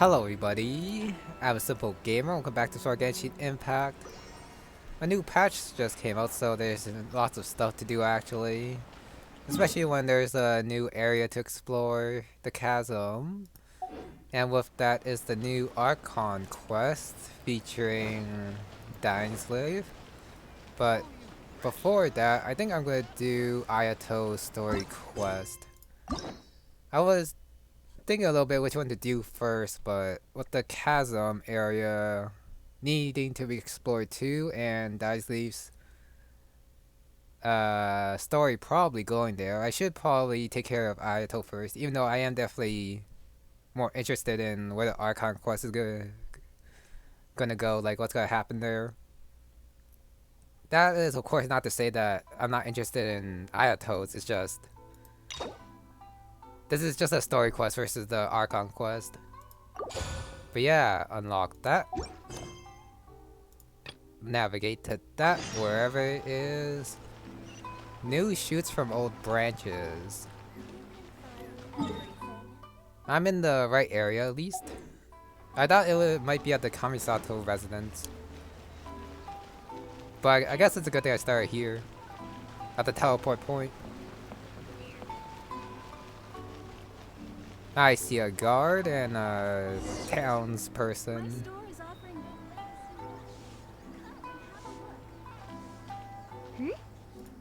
Hello everybody, I'm a simple gamer. Welcome back to Genshin Impact. A new patch just came out, so there's lots of stuff to do actually. Especially when there's a new area to explore, the chasm. And with that is the new Archon quest featuring Dying Slave. But before that, I think I'm gonna do Ayato's story quest. I was thinking a little bit which one to do first, but with the chasm area needing to be explored too, and Daisley's story probably going there, I should probably take care of Ayato first, even though I am definitely more interested in where the Archon quest is gonna go, like what's gonna happen there. That is of course not to say that I'm not interested in Ayato's, it's just this is just a story quest versus the Archon quest. But yeah, unlock that. Navigate to that, wherever it is. New shoots from old branches. I'm in the right area at least. I thought might be at the Kamisato residence. But I guess it's a good thing I started here. At the teleport point. I see a guard and a townsperson.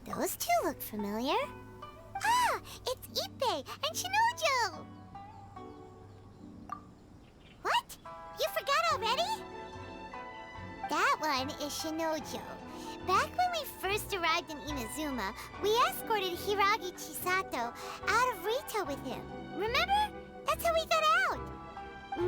Those two look familiar. Ah, it's Ippei and Shinojo! What? You forgot already? That one is Shinojo. Back when we first arrived in Inazuma, we escorted Hiiragi Chisato out of Rito with him. Remember? That's how we got out.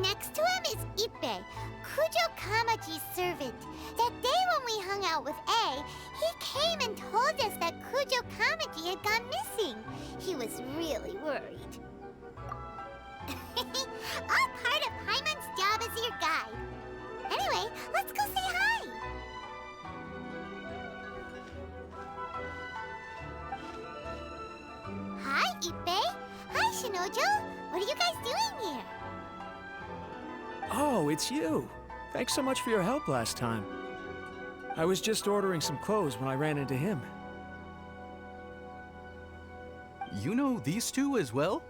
Next to him is Ippei, Kujo Kamaji's servant. That day when we hung out with A, he came and told us that Kujo Kamaji had gone missing. He was really worried. All part of Paimon's job as your guide. Anyway, let's go say hi. Hi, Ippei. Hi, Shinojo. What are you guys doing here? Oh, it's you. Thanks so much for your help last time. I was just ordering some clothes when I ran into him. You know these two as well?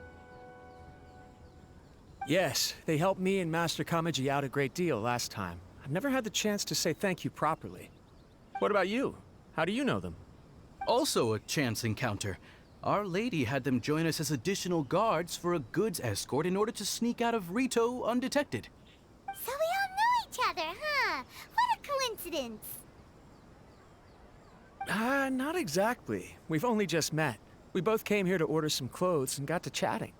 Yes, they helped me and Master Kamaji out a great deal last time. I've never had the chance to say thank you properly. What about you? How do you know them? Also a chance encounter. Our lady had them join us as additional guards for a goods escort in order to sneak out of Rito undetected. So we all know each other, huh? What a coincidence. Not exactly. We've only just met. We both came here to order some clothes and got to chatting.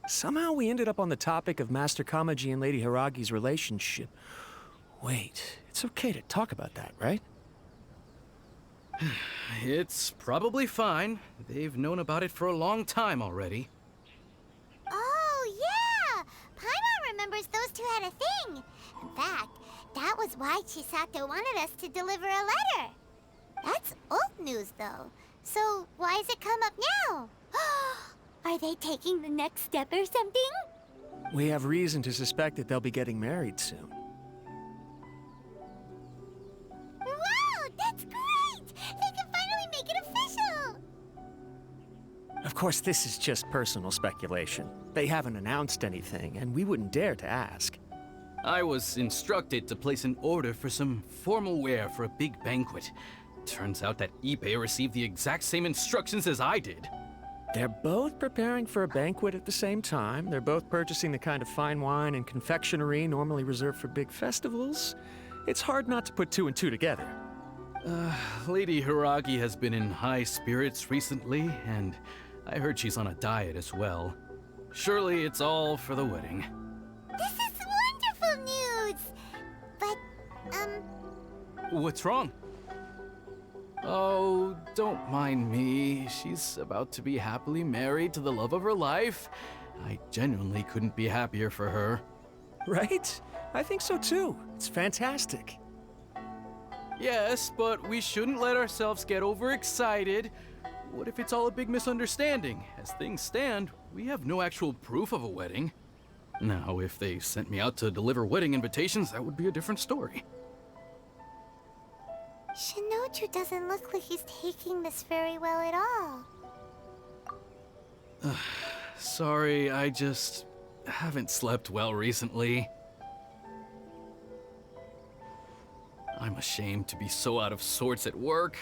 Somehow we ended up on the topic of Master Kamaji and Lady Hiiragi's relationship. Wait, it's okay to talk about that, right? It's probably fine. They've known about it for a long time already. Oh, yeah! Paimon remembers those two had a thing. In fact, that was why Chisato wanted us to deliver a letter. That's old news, though. So why has it come up now? Are they taking the next step or something? We have reason to suspect that they'll be getting married soon. Wow, that's great! They can finally make it official! Of course, this is just personal speculation. They haven't announced anything, and we wouldn't dare to ask. I was instructed to place an order for some formal wear for a big banquet. Turns out that Ippei received the exact same instructions as I did. They're both preparing for a banquet at the same time. They're both purchasing the kind of fine wine and confectionery normally reserved for big festivals. It's hard not to put two and two together. Lady Hiiragi has been in high spirits recently, and I heard she's on a diet as well. Surely it's all for the wedding. This is wonderful news! But, What's wrong? Oh, don't mind me. She's about to be happily married to the love of her life. I genuinely couldn't be happier for her. Right? I think so too. It's fantastic. Yes, but we shouldn't let ourselves get overexcited. What if it's all a big misunderstanding? As things stand, we have no actual proof of a wedding. Now, if they sent me out to deliver wedding invitations, that would be a different story. Shinoju doesn't look like he's taking this very well at all. Sorry, I just haven't slept well recently. I'm ashamed to be so out of sorts at work.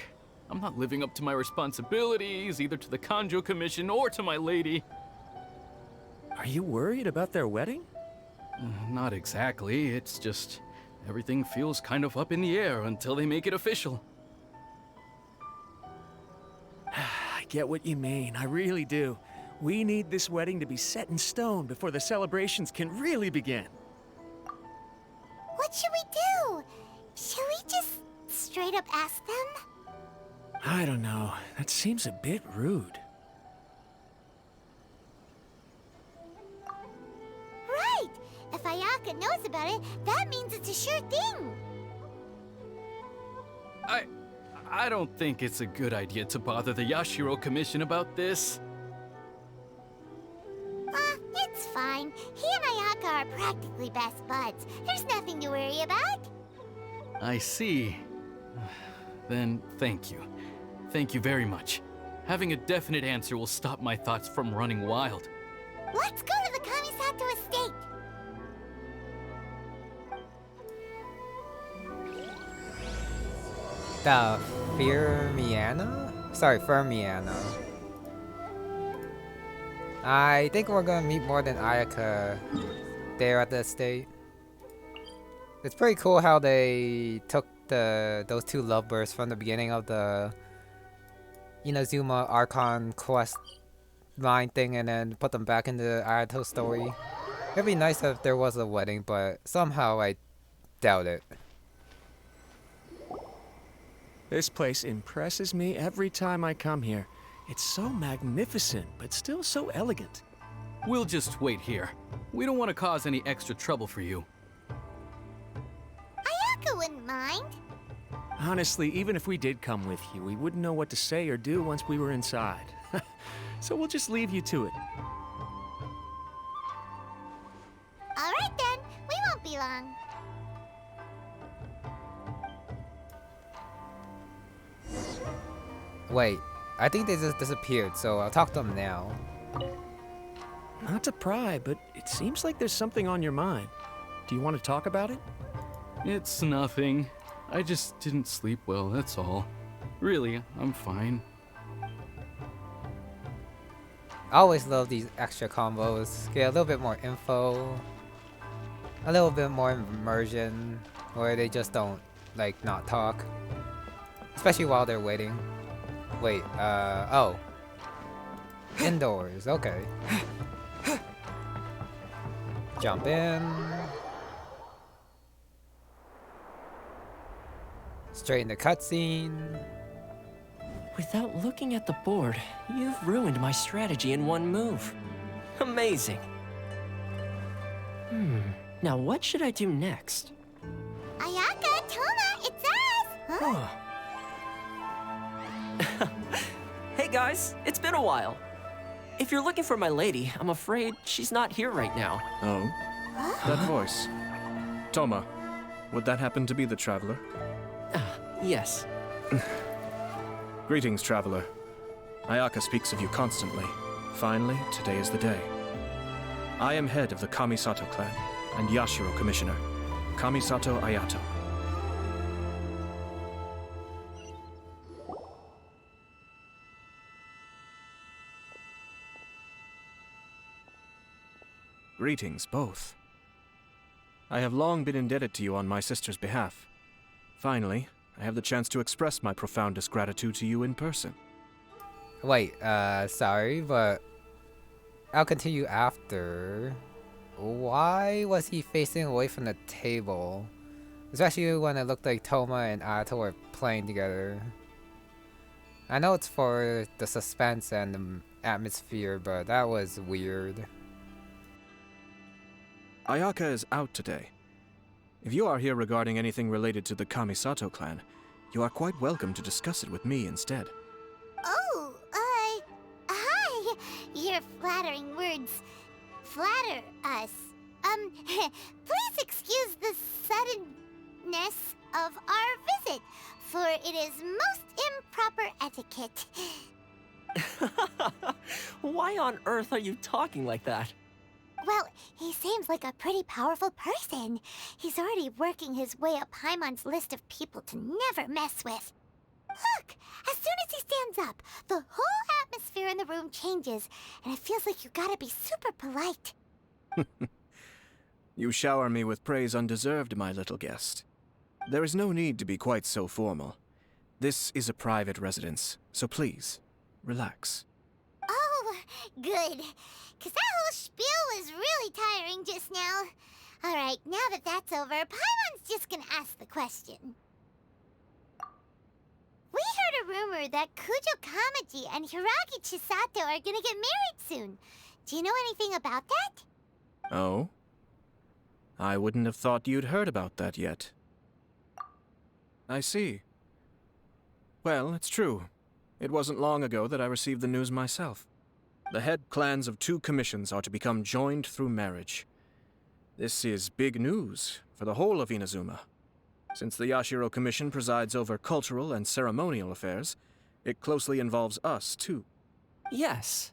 I'm not living up to my responsibilities, either to the Kanjo Commission or to my lady. Are you worried about their wedding? Not exactly, it's just everything feels kind of up in the air until they make it official. I get what you mean, I really do. We need this wedding to be set in stone before the celebrations can really begin. What should we do? Should we just straight up ask them? I don't know. That seems a bit rude. Right! If Ayaka knows about it, that means it's a sure thing. I don't think it's a good idea to bother the Yashiro Commission about this. It's fine. He and Ayaka are practically best buds. There's nothing to worry about. I see. Then thank you. Thank you very much. Having a definite answer will stop my thoughts from running wild. Let's go to the Kamisato estate. The Firmiana? Sorry, Firmiana. I think we're gonna meet more than Ayaka there at the estate. It's pretty cool how they took those two lovebirds from the beginning of the Inazuma Archon quest line thing and then put them back into the Ayato story. It'd be nice if there was a wedding, but somehow I doubt it. This place impresses me every time I come here. It's so magnificent, but still so elegant. We'll just wait here. We don't want to cause any extra trouble for you. Ayaka wouldn't mind. Honestly, even if we did come with you, we wouldn't know what to say or do once we were inside. So we'll just leave you to it. All right then, we won't be long. Wait, I think they just disappeared, so I'll talk to them now. Not to pry, but it seems like there's something on your mind. Do you want to talk about it? It's nothing. I just didn't sleep well, that's all. Really, I'm fine. I always love these extra combos. Get a little bit more info, a little bit more immersion, where they just don't, like, not talk. Especially while they're waiting. Wait, oh. Indoors, okay. Jump in. Straight in the cutscene. Without looking at the board, you've ruined my strategy in one move. Amazing. Now what should I do next? Ayaka, Toma, it's us! Huh? Hey guys, it's been a while. If you're looking for my lady, I'm afraid she's not here right now. Oh? That voice. Toma, would that happen to be the traveler? Yes. Greetings, traveler. Ayaka speaks of you constantly. Finally, today is the day. I am head of the Kamisato clan and Yashiro commissioner, Kamisato Ayato. Greetings, both. I have long been indebted to you on my sister's behalf. Finally, I have the chance to express my profoundest gratitude to you in person. Wait, sorry, but I'll continue after. Why was he facing away from the table? Especially when it looked like Toma and Ayato were playing together. I know it's for the suspense and the atmosphere, but that was weird. Ayaka is out today. If you are here regarding anything related to the Kamisato clan, you are quite welcome to discuss it with me instead. Oh, hi. Your flattering words flatter us. Please excuse the suddenness of our visit, for it is most improper etiquette. Why on earth are you talking like that? Well, he seems like a pretty powerful person. He's already working his way up Paimon's list of people to never mess with. Look! As soon as he stands up, the whole atmosphere in the room changes, and it feels like you gotta be super polite. You shower me with praise undeserved, my little guest. There is no need to be quite so formal. This is a private residence, so please, relax. Oh, good. 'Cause that whole spiel was really tiring just now. Alright, now that that's over, Paimon's just gonna ask the question. We heard a rumor that Kujo Kamaji and Hiiragi Chisato are gonna get married soon. Do you know anything about that? Oh? I wouldn't have thought you'd heard about that yet. I see. Well, it's true. It wasn't long ago that I received the news myself. The head clans of 2 commissions are to become joined through marriage. This is big news for the whole of Inazuma. Since the Yashiro Commission presides over cultural and ceremonial affairs, it closely involves us, too. Yes.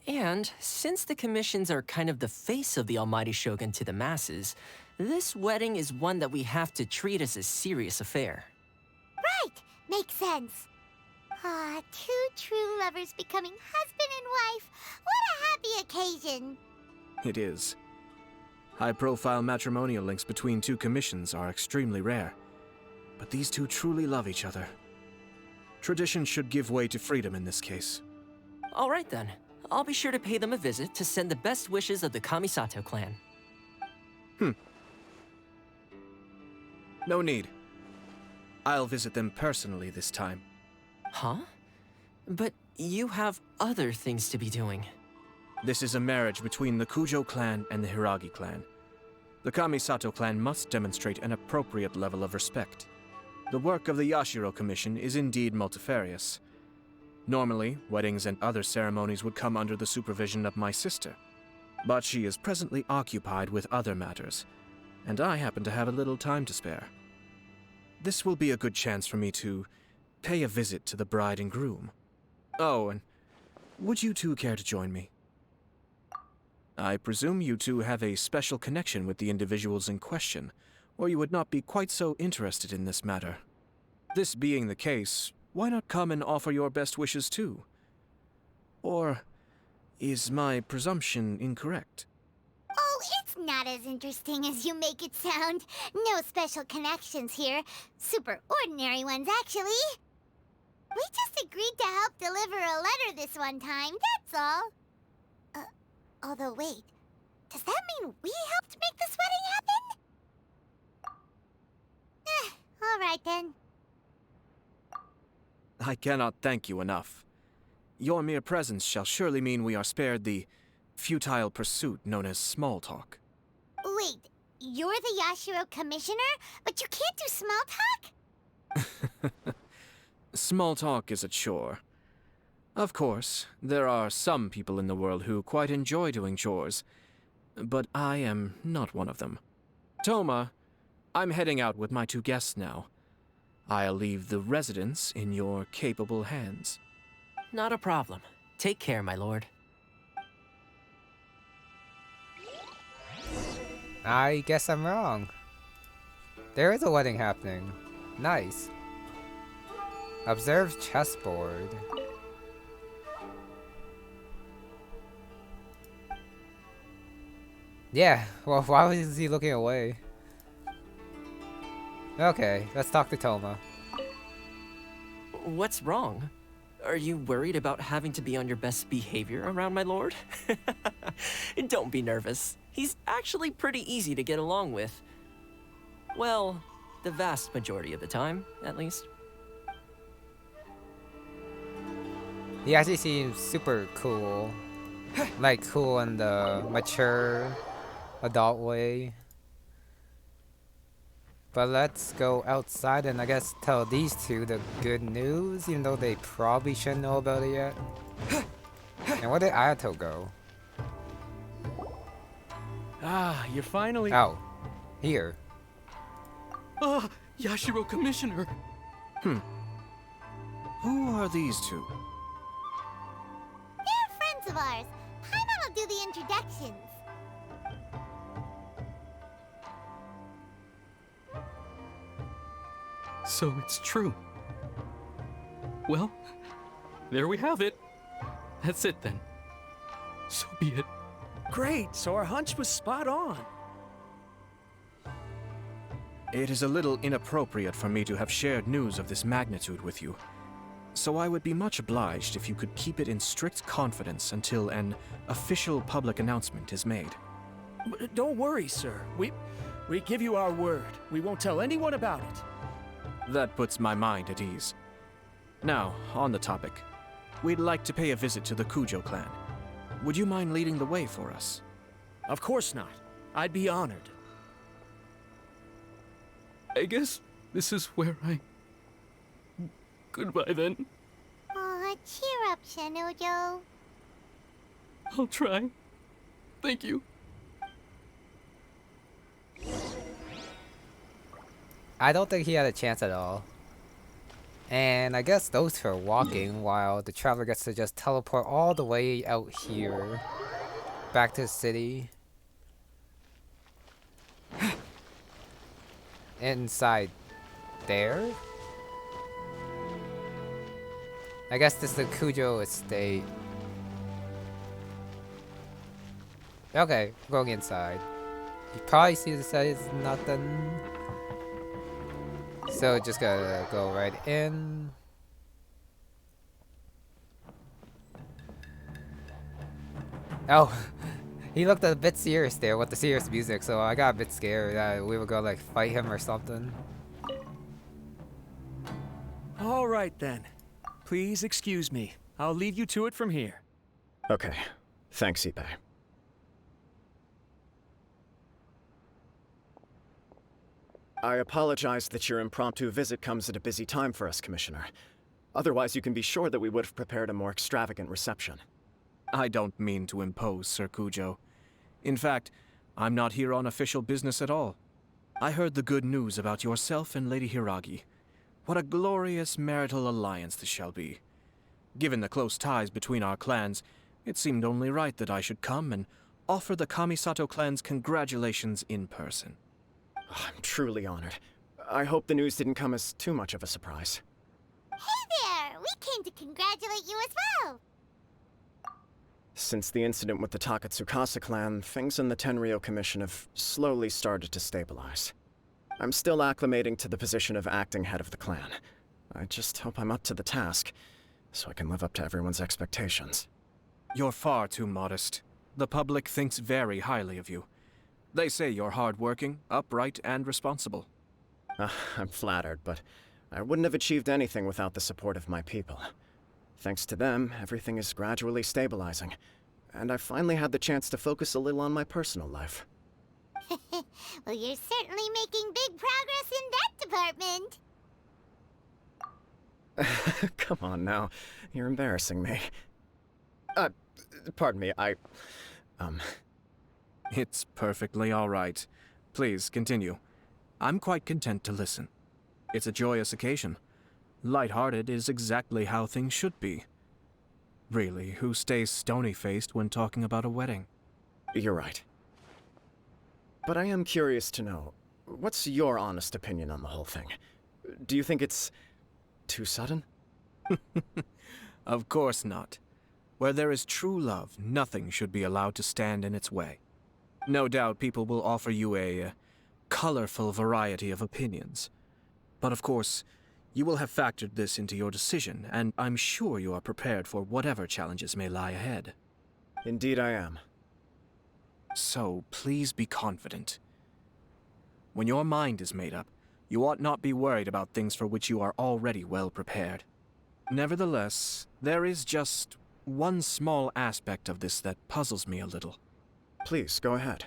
And since the commissions are kind of the face of the almighty Shogun to the masses, this wedding is one that we have to treat as a serious affair. Right! Makes sense. Ah, 2 true lovers becoming husband and wife. What a happy occasion! It is. High-profile matrimonial links between 2 commissions are extremely rare. But these 2 truly love each other. Tradition should give way to freedom in this case. All right then. I'll be sure to pay them a visit to send the best wishes of the Kamisato clan. No need. I'll visit them personally this time. Huh? But you have other things to be doing. This is a marriage between the Kujo clan and the Hiiragi clan. The Kamisato clan must demonstrate an appropriate level of respect. The work of the Yashiro Commission is indeed multifarious. Normally, weddings and other ceremonies would come under the supervision of my sister. But she is presently occupied with other matters, and I happen to have a little time to spare. This will be a good chance for me to pay a visit to the bride and groom. Oh, and would you 2 care to join me? I presume you 2 have a special connection with the individuals in question, or you would not be quite so interested in this matter. This being the case, why not come and offer your best wishes too? Or is my presumption incorrect? Oh, it's not as interesting as you make it sound. No special connections here. Super ordinary ones, actually. We just agreed to help deliver a letter this one time, that's all. Although wait, does that mean we helped make this wedding happen? Alright then. I cannot thank you enough. Your mere presence shall surely mean we are spared the futile pursuit known as small talk. Wait, you're the Yashiro Commissioner, but you can't do small talk? Small talk is a chore. Of course, there are some people in the world who quite enjoy doing chores, but I am not one of them. Toma, I'm heading out with my 2 guests now. I'll leave the residence in your capable hands. Not a problem. Take care, my lord. I guess I'm wrong. There is a wedding happening. Nice. Observe chessboard. Yeah, well, why was he looking away? Okay, let's talk to Toma. What's wrong? Are you worried about having to be on your best behavior around my lord? Don't be nervous. He's actually pretty easy to get along with. Well, the vast majority of the time, at least. He actually seems super cool. Like, cool in the mature, adult way. But let's go outside and I guess tell these 2 the good news, even though they probably shouldn't know about it yet. And where did Ayato go? Ah, you're finally... Oh, here. Ah, Yashiro Commissioner! Who are these two? They're friends of ours. Paimon will do the introductions. So it's true. Well, there we have it. That's it then. So be it. Great, so our hunch was spot on. It is a little inappropriate for me to have shared news of this magnitude with you, so I would be much obliged if you could keep it in strict confidence until an official public announcement is made. Don't worry, sir. We give you our word. We won't tell anyone about it. That puts my mind at ease. Now, on the topic. We'd like to pay a visit to the Kujo clan. Would you mind leading the way for us? Of course not. I'd be honored. I guess this is where I... Goodbye then. Aw, cheer up, Shinojo. I'll try. Thank you. I don't think he had a chance at all. And I guess those two are walking while the traveler gets to just teleport all the way out here. Back to the city. Inside there? I guess this is the Kujo estate. Okay, going inside. You probably see the side is nothing. So just gotta go right in. Oh, he looked a bit serious there with the serious music, so I got a bit scared that we were gonna like fight him or something. All right then. Please excuse me. I'll leave you to it from here. Okay. Thanks, Ippei. I apologize that your impromptu visit comes at a busy time for us, Commissioner. Otherwise, you can be sure that we would have prepared a more extravagant reception. I don't mean to impose, Sir Kujo. In fact, I'm not here on official business at all. I heard the good news about yourself and Lady Hiiragi. What a glorious marital alliance this shall be. Given the close ties between our clans, it seemed only right that I should come and offer the Kamisato clan's congratulations in person. I'm truly honored. I hope the news didn't come as too much of a surprise. Hey there! We came to congratulate you as well! Since the incident with the Takatsukasa clan, things in the Tenryou Commission have slowly started to stabilize. I'm still acclimating to the position of acting head of the clan. I just hope I'm up to the task, so I can live up to everyone's expectations. You're far too modest. The public thinks very highly of you. They say you're hardworking, upright, and responsible. I'm flattered, but I wouldn't have achieved anything without the support of my people. Thanks to them, everything is gradually stabilizing, and I've finally had the chance to focus a little on my personal life. Well, you're certainly making big progress in that department. Come on now, you're embarrassing me. Pardon me, It's perfectly all right. Please, continue. I'm quite content to listen. It's a joyous occasion. Light-hearted is exactly how things should be. Really, who stays stony-faced when talking about a wedding? You're right. But I am curious to know, what's your honest opinion on the whole thing? Do you think it's too sudden? Of course not. Where there is true love, nothing should be allowed to stand in its way. No doubt people will offer you a colorful variety of opinions. But of course, you will have factored this into your decision, and I'm sure you are prepared for whatever challenges may lie ahead. Indeed I am. So, please be confident. When your mind is made up, you ought not be worried about things for which you are already well prepared. Nevertheless, there is just one small aspect of this that puzzles me a little. Please, go ahead.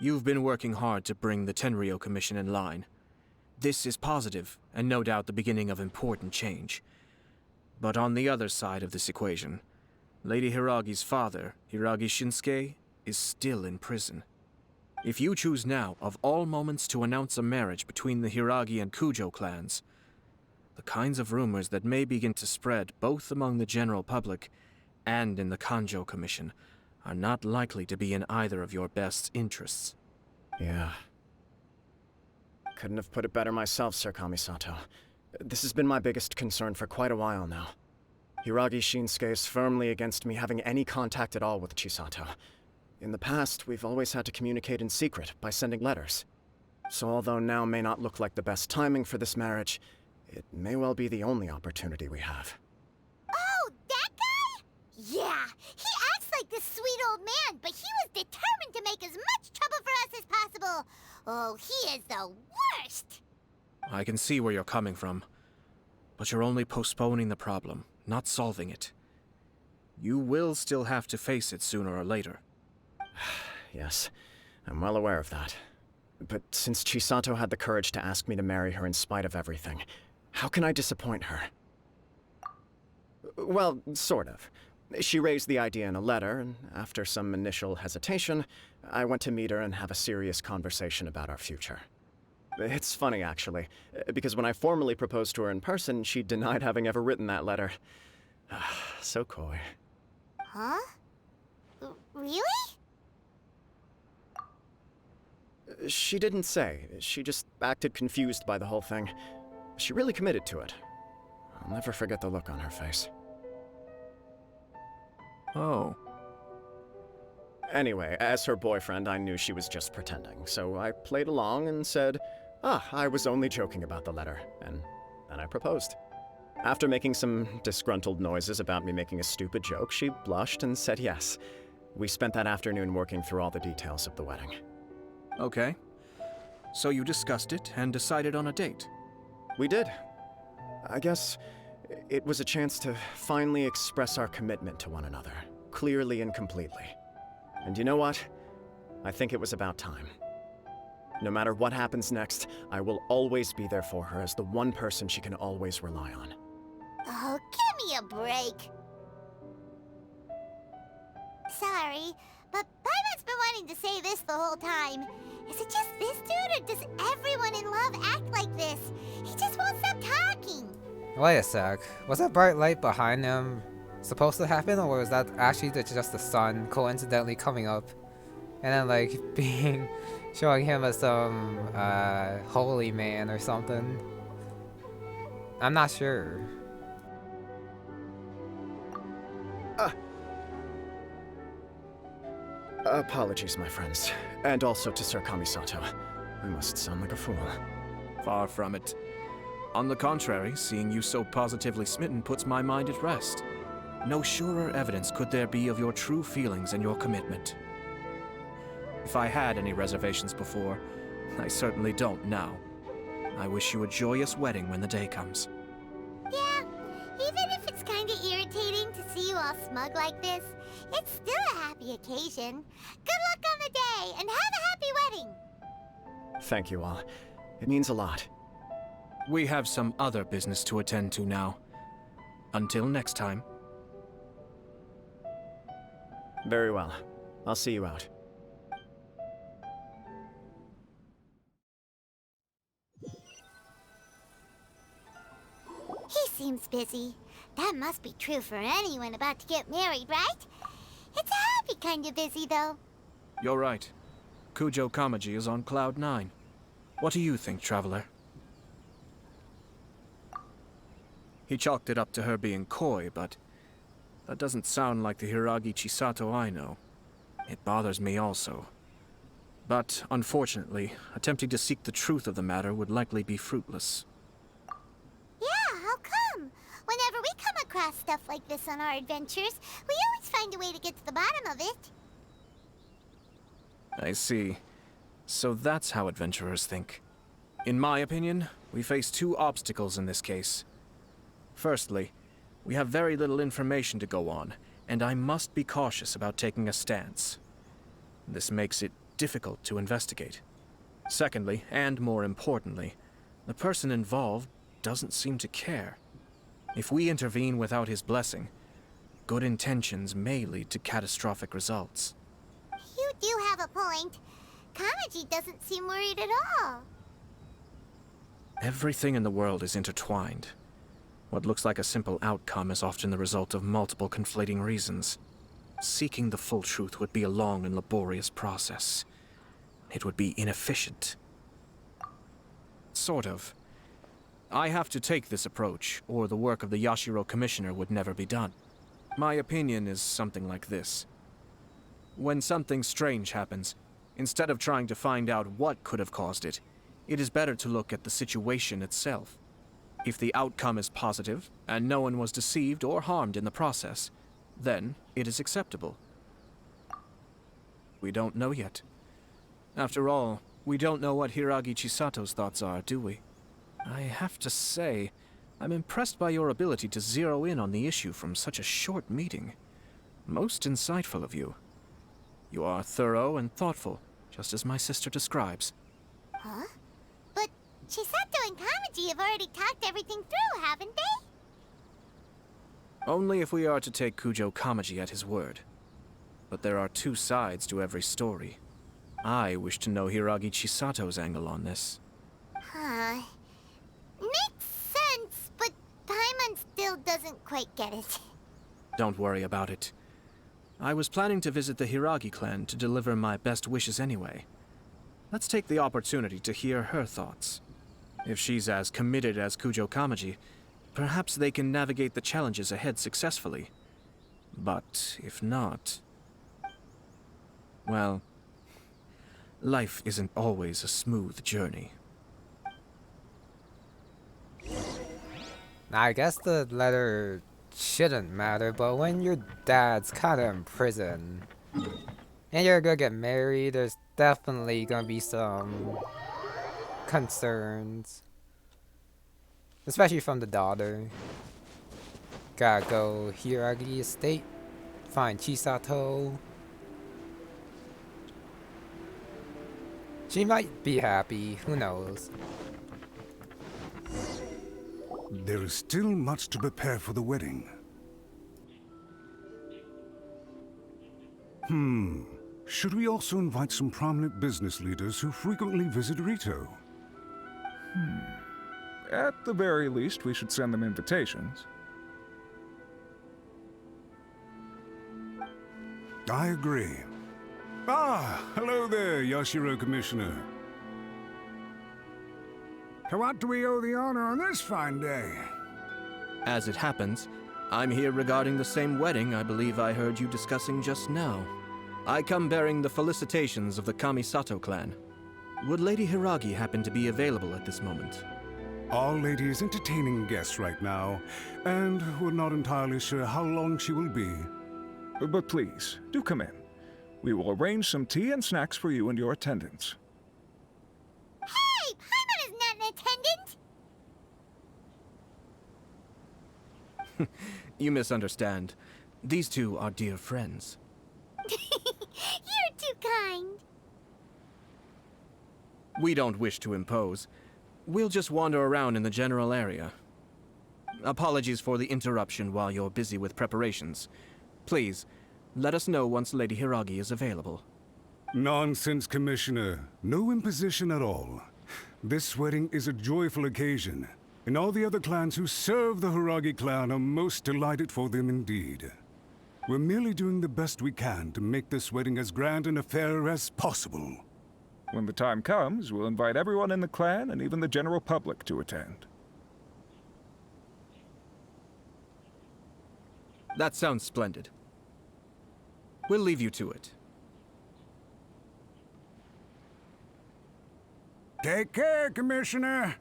You've been working hard to bring the Tenryou Commission in line. This is positive, and no doubt the beginning of important change. But on the other side of this equation, Lady Hiiragi's father, Hiiragi Shinsuke, is still in prison. If you choose now, of all moments, to announce a marriage between the Hiiragi and Kujo clans, the kinds of rumors that may begin to spread both among the general public and in the Kanjo Commission are not likely to be in either of your best interests. Yeah. Couldn't have put it better myself, Sir Kamisato. This has been my biggest concern for quite a while now. Hiiragi Shinsuke is firmly against me having any contact at all with Chisato. In the past, we've always had to communicate in secret by sending letters. So although now may not look like the best timing for this marriage, it may well be the only opportunity we have. Oh, that guy? Yeah, he acts like this sweet old man, but he was determined to make as much trouble for us as possible. Oh, he is the worst! I can see where you're coming from, but you're only postponing the problem, not solving it. You will still have to face it sooner or later. Yes, I'm well aware of that. But since Chisato had the courage to ask me to marry her in spite of everything, how can I disappoint her? Well, sort of. She raised the idea in a letter, and after some initial hesitation, I went to meet her and have a serious conversation about our future. It's funny, actually, because when I formally proposed to her in person, she denied having ever written that letter. So coy. Huh? Really? She didn't say. She just acted confused by the whole thing. She really committed to it. I'll never forget the look on her face. Oh. Anyway, as her boyfriend, I knew she was just pretending, so I played along and said, I was only joking about the letter, and then I proposed. After making some disgruntled noises about me making a stupid joke, she blushed and said yes. We spent that afternoon working through all the details of the wedding. Okay. So you discussed it and decided on a date? We did. I guess it was a chance to finally express our commitment to one another, clearly and completely. And you know what? I think it was about time. No matter what happens next, I will always be there for her as the one person she can always rely on. Oh, give me a break. Sorry, but Paimon's been wanting to say this the whole time. Is it just this dude, or does everyone in love act like this? He just won't stop talking. Wait a sec. Was that bright light behind him supposed to happen, or was that actually just the sun coincidentally coming up and then like showing him as some holy man or something? I'm not sure. Apologies, my friends. And also to Sir Kamisato. I must sound like a fool. Far from it. On the contrary, seeing you so positively smitten puts my mind at rest. No surer evidence could there be of your true feelings and your commitment. If I had any reservations before, I certainly don't now. I wish you a joyous wedding when the day comes. Yeah, even if it's kinda irritating to see you all smug like this, it's still a happy occasion. Good luck on the day, and have a happy wedding! Thank you all. It means a lot. We have some other business to attend to now. Until next time. Very well. I'll see you out. He seems busy. That must be true for anyone about to get married, right? It's a happy kind of busy, though. You're right. Kujo Kamaji is on cloud 9. What do you think, Traveler? He chalked it up to her being coy, but that doesn't sound like the Hiiragi Chisato I know. It bothers me also. But, unfortunately, attempting to seek the truth of the matter would likely be fruitless. Yeah, how come? Whenever we come across stuff like this on our adventures, we always find a way to get to the bottom of it. I see. So that's how adventurers think. In my opinion, we face two obstacles in this case. Firstly, we have very little information to go on, and I must be cautious about taking a stance. This makes it difficult to investigate. Secondly, and more importantly, the person involved doesn't seem to care. If we intervene without his blessing, good intentions may lead to catastrophic results. do have a point. Kamaji doesn't seem worried at all. Everything in the world is intertwined. What looks like a simple outcome is often the result of multiple conflating reasons. Seeking the full truth would be a long and laborious process. It would be inefficient. Sort of. I have to take this approach, or the work of the Yashiro Commissioner would never be done. My opinion is something like this. When something strange happens, instead of trying to find out what could have caused it, it is better to look at the situation itself. If the outcome is positive, and no one was deceived or harmed in the process, then it is acceptable. We don't know yet. After all, we don't know what Hiiragi Chisato's thoughts are, do we? I have to say, I'm impressed by your ability to zero in on the issue from such a short meeting. Most insightful of you. You are thorough and thoughtful, just as my sister describes. Huh? But Chisato and Kamaji have already talked everything through, haven't they? Only if we are to take Kujo Kamaji at his word. But there are two sides to every story. I wish to know Hiiragi Chisato's angle on this. Huh. Makes sense, but Paimon still doesn't quite get it. Don't worry about it. I was planning to visit the Hiiragi clan to deliver my best wishes anyway. Let's take the opportunity to hear her thoughts. If she's as committed as Kujo Kamaji, perhaps they can navigate the challenges ahead successfully. But if not... well, life isn't always a smooth journey. Now, I guess the letter shouldn't matter, but when your dad's kinda in prison, and you're gonna get married, there's definitely gonna be some concerns. Especially from the daughter. Gotta go Hiiragi estate, find Chisato. She might be happy, who knows. There is still much to prepare for the wedding. Should we also invite some prominent business leaders who frequently visit Rito? At the very least, we should send them invitations. I agree. Ah, hello there, Yashiro Commissioner. To what do we owe the honor on this fine day? As it happens, I'm here regarding the same wedding I believe I heard you discussing just now. I come bearing the felicitations of the Kamisato clan. Would Lady Hiiragi happen to be available at this moment? Our lady is entertaining guests right now, and we're not entirely sure how long she will be. But please, do come in. We will arrange some tea and snacks for you and your attendants. Hey! Paimon is not an attendant! You misunderstand. These two are dear friends. You're too kind. We don't wish to impose. We'll just wander around in the general area. Apologies for the interruption while you're busy with preparations. Please, let us know once Lady Hiiragi is available. Nonsense, Commissioner. No imposition at all. This wedding is a joyful occasion, and all the other clans who serve the Hiiragi clan are most delighted for them indeed. We're merely doing the best we can to make this wedding as grand an affair as possible. When the time comes, we'll invite everyone in the clan and even the general public to attend. That sounds splendid. We'll leave you to it. Take care, Commissioner.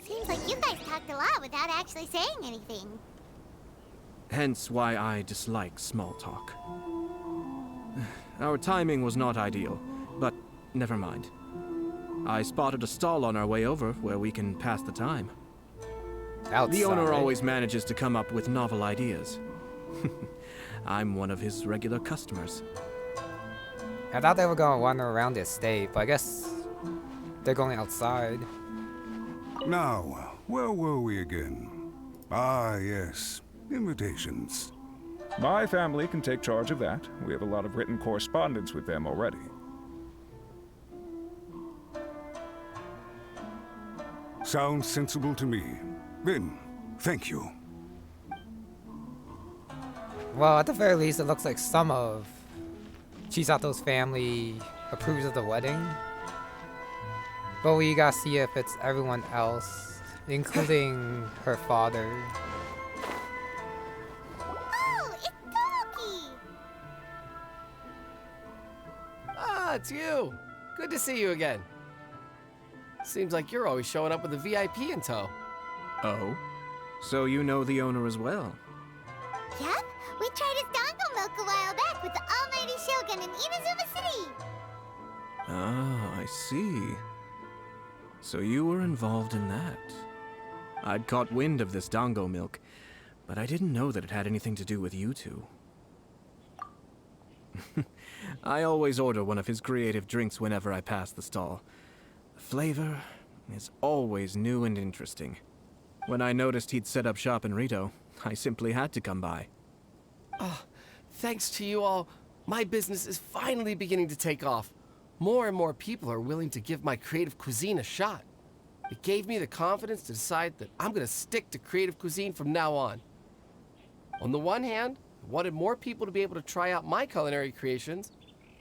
Seems like you guys talked a lot without actually saying anything. Hence why I dislike small talk. Our timing was not ideal, but never mind. I spotted a stall on our way over where we can pass the time. Outside. The owner always manages to come up with novel ideas. I'm one of his regular customers. I thought they were going to wander around the estate, but I guess they're going outside. Now, where were we again? Ah, yes. Invitations. My family can take charge of that. We have a lot of written correspondence with them already. Sounds sensible to me. Then, thank you. Well, at the very least, it looks like some of Chisato's family approves of the wedding. But we gotta see if it's everyone else, including her father. Oh, it's Toki! Ah, it's you. Good to see you again. Seems like you're always showing up with a VIP in tow. Oh? So you know the owner as well? Yep, we tried his dango milk a while back with the almighty Shogun in Inazuma City. Ah, I see. So you were involved in that. I'd caught wind of this dango milk, but I didn't know that it had anything to do with you two. I always order one of his creative drinks whenever I pass the stall. The flavor is always new and interesting. When I noticed he'd set up shop in Rito, I simply had to come by. Oh, thanks to you all, my business is finally beginning to take off. More and more people are willing to give my creative cuisine a shot. It gave me the confidence to decide that I'm going to stick to creative cuisine from now on. On the one hand, I wanted more people to be able to try out my culinary creations.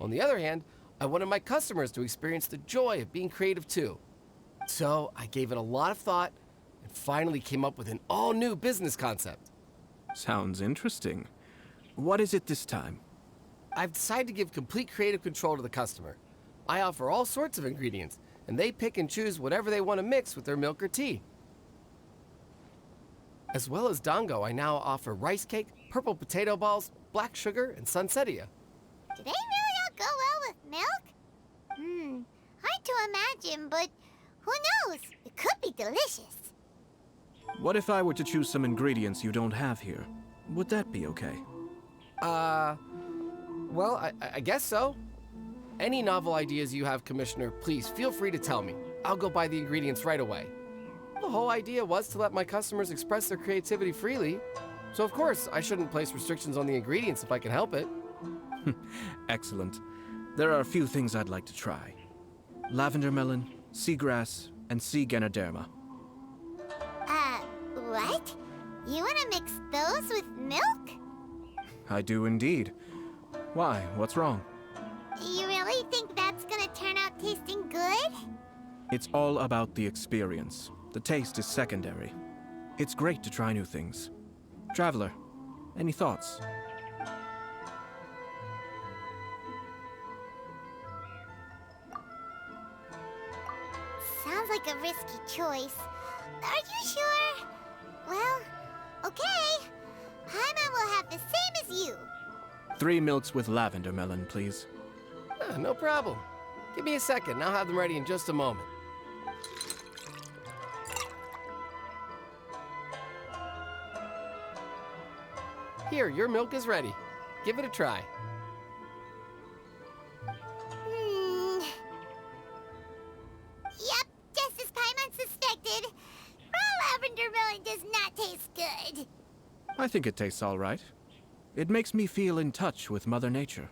On the other hand, I wanted my customers to experience the joy of being creative too. So I gave it a lot of thought and finally came up with an all-new business concept. Sounds interesting. What is it this time? I've decided to give complete creative control to the customer. I offer all sorts of ingredients, and they pick and choose whatever they want to mix with their milk or tea. As well as dango, I now offer rice cake, purple potato balls, black sugar, and sunsettia. Do they really all go well with milk? Hard to imagine, but who knows? It could be delicious. What if I were to choose some ingredients you don't have here? Would that be okay? Well, I guess so. Any novel ideas you have, Commissioner, please feel free to tell me. I'll go buy the ingredients right away. The whole idea was to let my customers express their creativity freely. So of course, I shouldn't place restrictions on the ingredients if I can help it. Excellent. There are a few things I'd like to try. Lavender melon, seagrass, and sea ganoderma. What? You wanna mix those with milk? I do indeed. Why? What's wrong? You really think that's gonna turn out tasting good? It's all about the experience. The taste is secondary. It's great to try new things. Traveler, any thoughts? Sounds like a risky choice. Are you sure? Well, okay. Paimon will have the same as you. 3 milks with lavender melon, please. No problem. Give me a second, I'll have them ready in just a moment. Here, your milk is ready. Give it a try. Yep, just as Paimon suspected. Raw lavender melon does not taste good. I think it tastes all right. It makes me feel in touch with Mother Nature.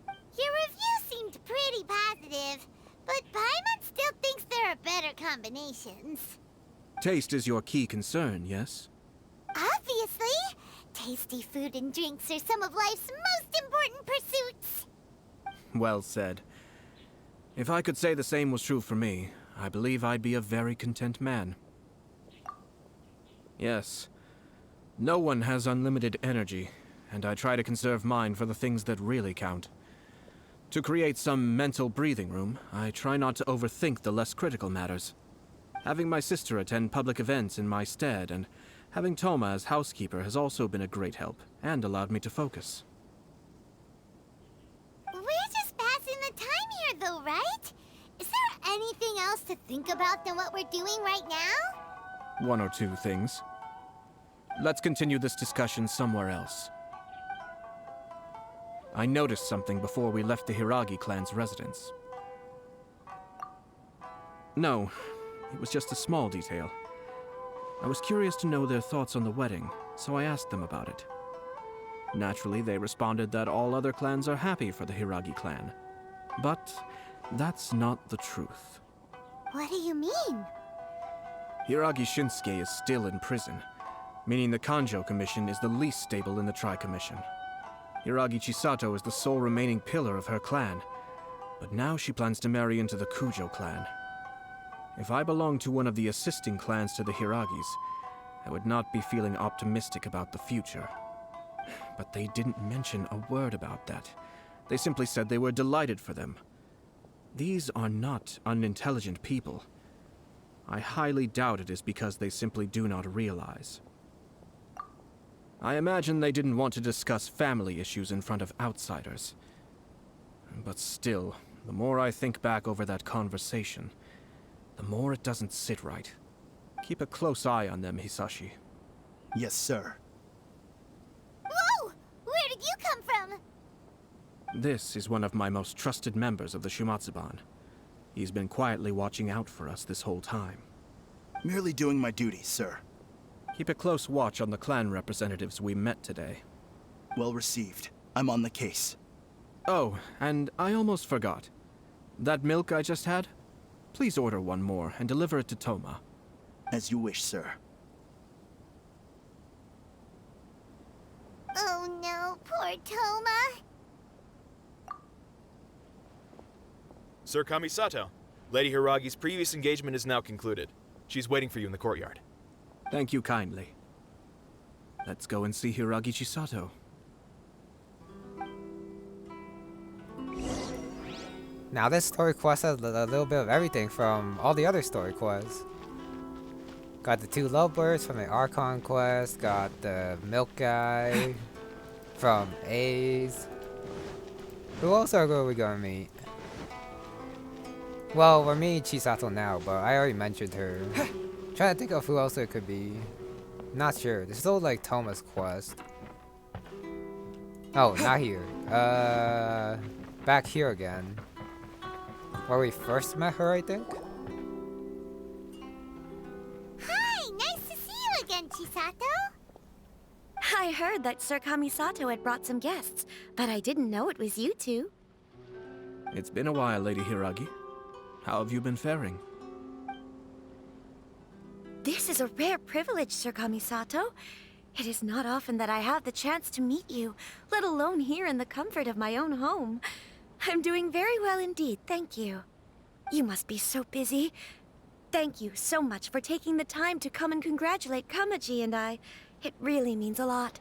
Your review seemed pretty positive, but Paimon still thinks there are better combinations. Taste is your key concern, yes? Obviously! Tasty food and drinks are some of life's most important pursuits. Well said. If I could say the same was true for me, I believe I'd be a very content man. Yes. No one has unlimited energy, and I try to conserve mine for the things that really count. To create some mental breathing room, I try not to overthink the less critical matters. Having my sister attend public events in my stead and having Toma as housekeeper has also been a great help and allowed me to focus. We're just passing the time here though, right? Is there anything else to think about than what we're doing right now? 1 or 2 things. Let's continue this discussion somewhere else. I noticed something before we left the Hiiragi clan's residence. No, it was just a small detail. I was curious to know their thoughts on the wedding, so I asked them about it. Naturally, they responded that all other clans are happy for the Hiiragi clan. But that's not the truth. What do you mean? Hiiragi Shinsuke is still in prison, meaning the Kanjo Commission is the least stable in the Tri-Commission. Hiiragi Chisato is the sole remaining pillar of her clan, but now she plans to marry into the Kujo clan. If I belonged to one of the assisting clans to the Hiiragis, I would not be feeling optimistic about the future. But they didn't mention a word about that. They simply said they were delighted for them. These are not unintelligent people. I highly doubt it is because they simply do not realize. I imagine they didn't want to discuss family issues in front of outsiders. But still, the more I think back over that conversation, the more it doesn't sit right. Keep a close eye on them, Hisashi. Yes, sir. Whoa! Where did you come from? This is one of my most trusted members of the Shumatsuban. He's been quietly watching out for us this whole time. Merely doing my duty, sir. Keep a close watch on the clan representatives we met today. Well received. I'm on the case. Oh, and I almost forgot. That milk I just had? Please order one more and deliver it to Toma. As you wish, sir. Oh no, poor Toma. Sir Kamisato, Lady Hiiragi's previous engagement is now concluded. She's waiting for you in the courtyard. Thank you kindly. Let's go and see Hiiragi Chisato. Now this story quest has a little bit of everything from all the other story quests. Got the 2 lovebirds from the Archon quest, got the milk guy from A's. Who else are we gonna meet? Well, we're meeting Chisato now, but I already mentioned her. Trying to think of who else it could be. Not sure. This is all like Toma's quest. Oh, not here. Back here again. Where we first met her, I think? Hi, nice to see you again, Chisato. I heard that Sir Kamisato had brought some guests, but I didn't know it was you two. It's been a while, Lady Hiiragi. How have you been faring? This is a rare privilege, Sir Kamisato. It is not often that I have the chance to meet you, let alone here in the comfort of my own home. I'm doing very well indeed, thank you. You must be so busy. Thank you so much for taking the time to come and congratulate Kamaji and I. It really means a lot.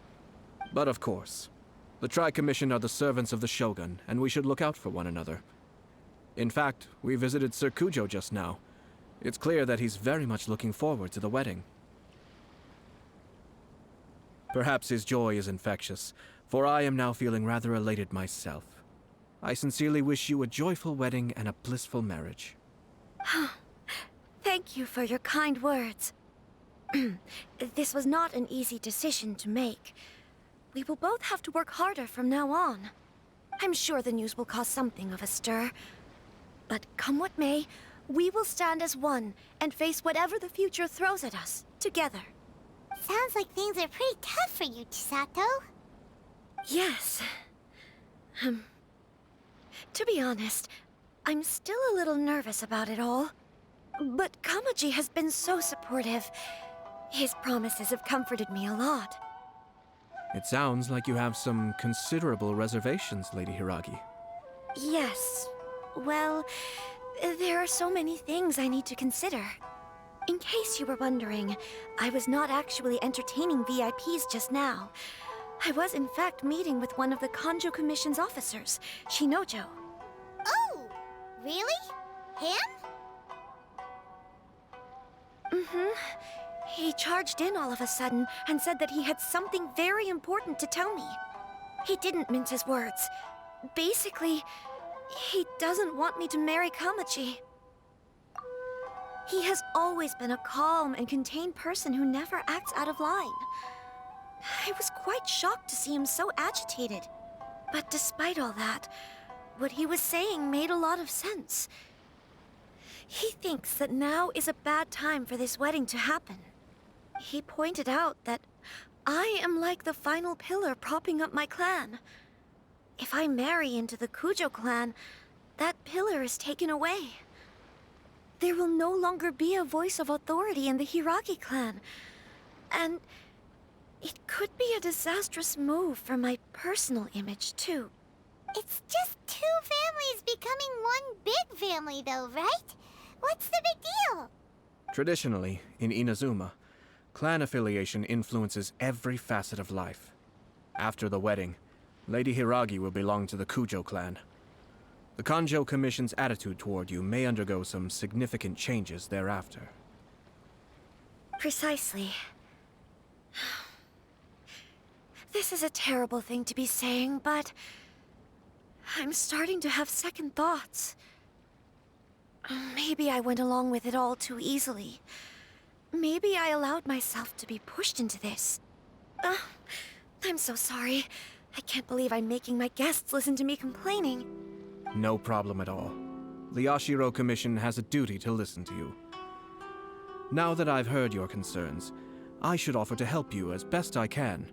But of course. The Tri-Commission are the servants of the Shogun, and we should look out for one another. In fact, we visited Sir Kujo just now. It's clear that he's very much looking forward to the wedding. Perhaps his joy is infectious, for I am now feeling rather elated myself. I sincerely wish you a joyful wedding and a blissful marriage. Thank you for your kind words. This was not an easy decision to make. We will both have to work harder from now on. I'm sure the news will cause something of a stir. But come what may, we will stand as one and face whatever the future throws at us, together. Sounds like things are pretty tough for you, Chisato. Yes. To be honest, I'm still a little nervous about it all. But Kamaji has been so supportive. His promises have comforted me a lot. It sounds like you have some considerable reservations, Lady Hiiragi. Yes. Well, there are so many things I need to consider. In case you were wondering, I was not actually entertaining VIPs just now. I was in fact meeting with one of the Kanjo Commission's officers, Shinojo. Oh, really? Him? Mm-hmm. He charged in all of a sudden and said that he had something very important to tell me. He didn't mince his words. Basically, he doesn't want me to marry Kamaji. He has always been a calm and contained person who never acts out of line. I was quite shocked to see him so agitated. But despite all that, what he was saying made a lot of sense. He thinks that now is a bad time for this wedding to happen. He pointed out that I am like the final pillar propping up my clan. If I marry into the Kujo clan, that pillar is taken away. There will no longer be a voice of authority in the Hiiragi clan. And it could be a disastrous move for my personal image, too. It's just two families becoming one big family, though, right? What's the big deal? Traditionally, in Inazuma, clan affiliation influences every facet of life. After the wedding, Lady Hiiragi will belong to the Kujo clan. The Kanjo Commission's attitude toward you may undergo some significant changes thereafter. Precisely. This is a terrible thing to be saying, but I'm starting to have second thoughts. Maybe I went along with it all too easily. Maybe I allowed myself to be pushed into this. I'm so sorry. I can't believe I'm making my guests listen to me complaining. No problem at all. The Yashiro Commission has a duty to listen to you. Now that I've heard your concerns, I should offer to help you as best I can.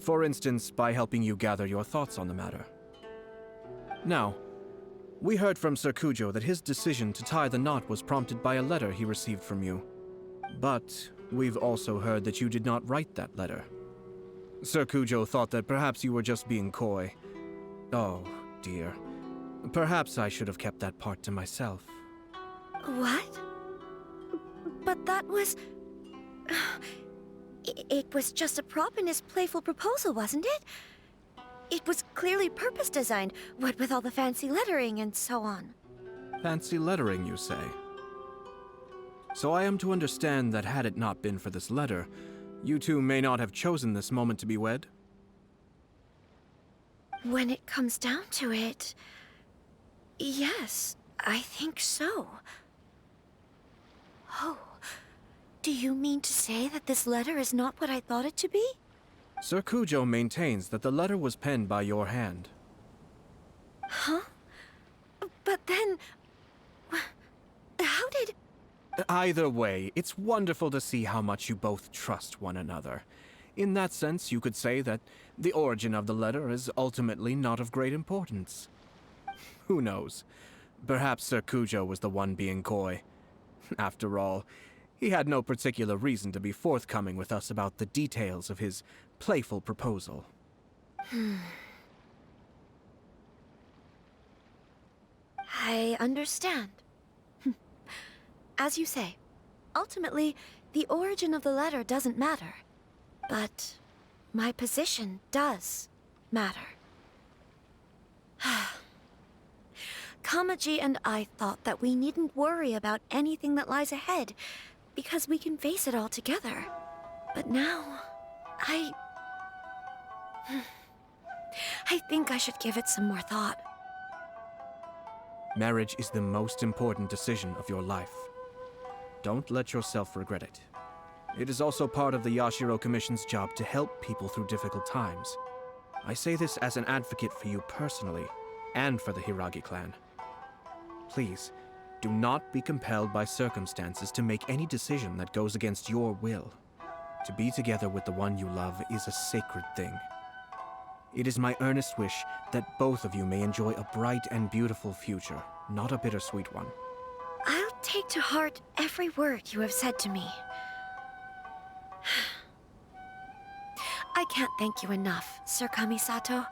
For instance, by helping you gather your thoughts on the matter. Now, we heard from Sir Kujo that his decision to tie the knot was prompted by a letter he received from you. But we've also heard that you did not write that letter. Sir Kujo thought that perhaps you were just being coy. Oh, dear. Perhaps I should have kept that part to myself. What? But that was... It was just a prop in his playful proposal, wasn't it? It was clearly purpose-designed, what with all the fancy lettering and so on. Fancy lettering, you say? So I am to understand that had it not been for this letter, you two may not have chosen this moment to be wed? When it comes down to it... yes, I think so. Oh, do you mean to say that this letter is not what I thought it to be? Sir Kujo maintains that the letter was penned by your hand. Huh? But then... how did... Either way, it's wonderful to see how much you both trust one another. In that sense, you could say that the origin of the letter is ultimately not of great importance. Who knows? Perhaps Sir Kujo was the one being coy. After all, he had no particular reason to be forthcoming with us about the details of his playful proposal. I understand. As you say, ultimately, the origin of the letter doesn't matter. But my position does matter. Kamaji and I thought that we needn't worry about anything that lies ahead, because we can face it all together. But now, I think I should give it some more thought. Marriage is the most important decision of your life. Don't let yourself regret it. It is also part of the Yashiro Commission's job to help people through difficult times. I say this as an advocate for you personally, and for the Hiiragi clan. Please, do not be compelled by circumstances to make any decision that goes against your will. To be together with the one you love is a sacred thing. It is my earnest wish that both of you may enjoy a bright and beautiful future, not a bittersweet one. I'll take to heart every word you have said to me. I can't thank you enough, Sir Kamisato.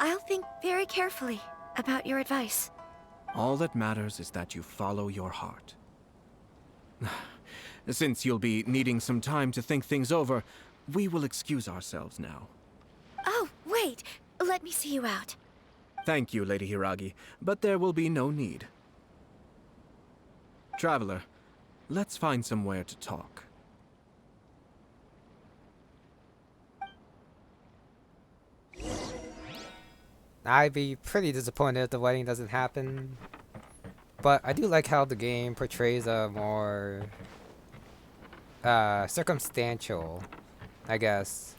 I'll think very carefully about your advice. All that matters is that you follow your heart. Since you'll be needing some time to think things over, we will excuse ourselves now. Oh, wait! Let me see you out. Thank you, Lady Hiiragi, but there will be no need. Traveler, let's find somewhere to talk. I'd be pretty disappointed if the wedding doesn't happen. But I do like how the game portrays a more circumstantial, I guess,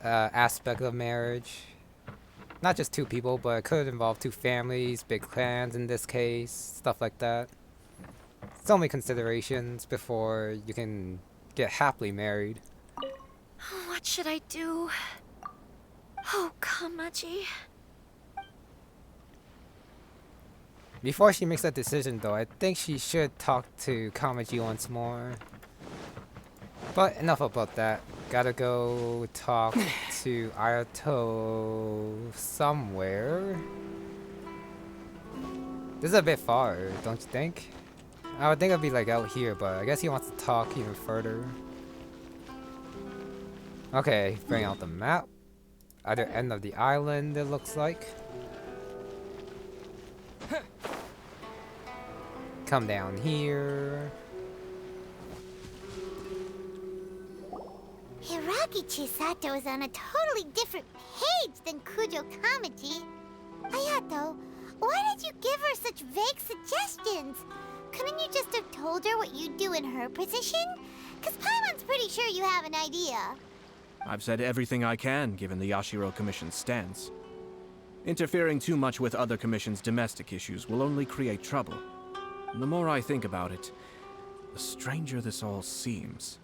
aspect of marriage. Not just two people, but it could involve two families, big clans in this case, stuff like that. So many considerations before you can get happily married. What should I do? Oh, Kamaji. Before she makes that decision though, I think she should talk to Kamaji once more. But enough about that. Gotta go talk to Ayato somewhere. This is a bit far, don't you think? I would think it'd be like out here, but I guess he wants to talk even further. Okay, bring out the map. Other end of the island, it looks like. Come down here. Hiiragi Chisato is on a totally different page than Kujo Kamaji. Ayato, why did you give her such vague suggestions? Couldn't you just have told her what you'd do in her position? Cause Paimon's pretty sure you have an idea. I've said everything I can, given the Yashiro Commission's stance. Interfering too much with other commissions' domestic issues will only create trouble. And the more I think about it, the stranger this all seems.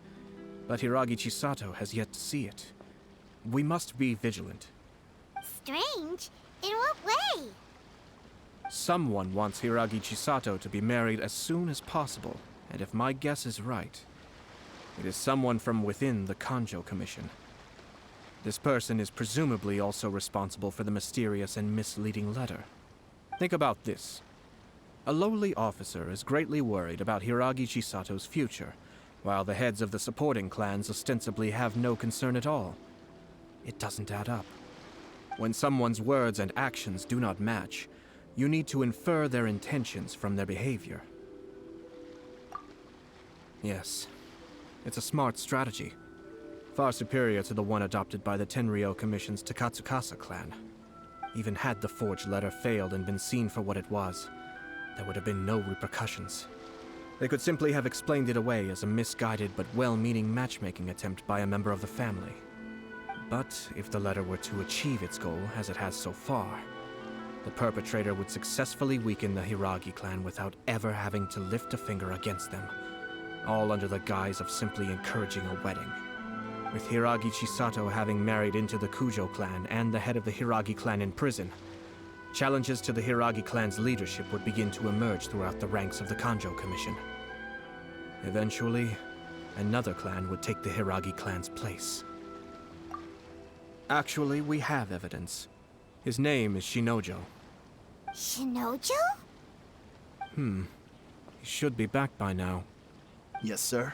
But Hiiragi Chisato has yet to see it. We must be vigilant. Strange? In what way? Someone wants Hiiragi Chisato to be married as soon as possible, and if my guess is right, it is someone from within the Kanjo Commission. This person is presumably also responsible for the mysterious and misleading letter. Think about this. A lowly officer is greatly worried about Hiiragi Chisato's future, while the heads of the supporting clans ostensibly have no concern at all. It doesn't add up. When someone's words and actions do not match, you need to infer their intentions from their behavior. Yes, it's a smart strategy. Far superior to the one adopted by the Tenryou Commission's Takatsukasa clan. Even had the forged letter failed and been seen for what it was, there would have been no repercussions. They could simply have explained it away as a misguided but well-meaning matchmaking attempt by a member of the family. But if the letter were to achieve its goal, as it has so far, the perpetrator would successfully weaken the Hiiragi clan without ever having to lift a finger against them, all under the guise of simply encouraging a wedding. With Hiiragi Chisato having married into the Kujo clan and the head of the Hiiragi clan in prison, challenges to the Hiiragi clan's leadership would begin to emerge throughout the ranks of the Kanjo Commission. Eventually, another clan would take the Hiiragi clan's place. Actually, we have evidence. His name is Shinojo. Shinojo? He should be back by now. Yes, sir.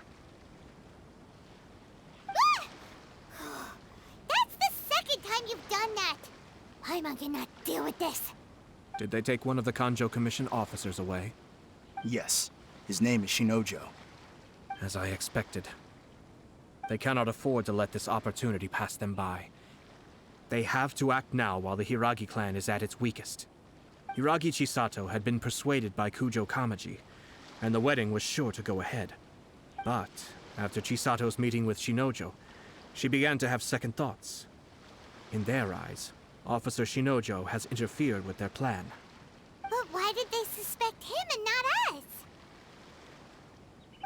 That's the second time you've done that! Paimon cannot deal with this. Did they take one of the Kanjo Commission officers away? Yes. His name is Shinojo. As I expected. They cannot afford to let this opportunity pass them by. They have to act now while the Hiiragi clan is at its weakest. Hiiragi Chisato had been persuaded by Kujo Kamaji, and the wedding was sure to go ahead. But after Chisato's meeting with Shinojo, she began to have second thoughts. In their eyes, Officer Shinojo has interfered with their plan. But why did they suspect him and not us?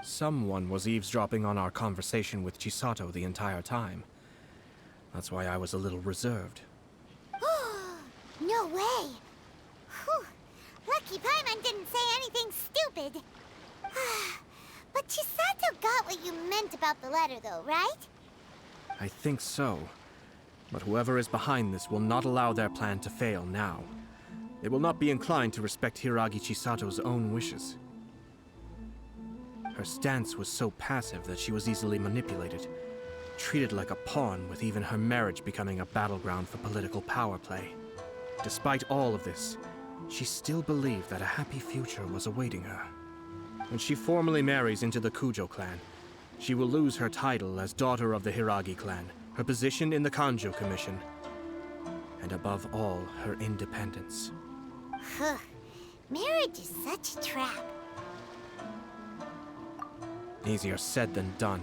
Someone was eavesdropping on our conversation with Chisato the entire time. That's why I was a little reserved. No way! Whew. Lucky Paimon didn't say anything stupid. But Chisato got what you meant about the letter though, right? I think so. But whoever is behind this will not allow their plan to fail now. They will not be inclined to respect Hiiragi Chisato's own wishes. Her stance was so passive that she was easily manipulated, treated like a pawn, with even her marriage becoming a battleground for political power play. Despite all of this, she still believed that a happy future was awaiting her. When she formally marries into the Kujo clan, she will lose her title as daughter of the Hiiragi clan, her position in the Kanjo Commission, and above all, her independence. Marriage is such a trap. Easier said than done.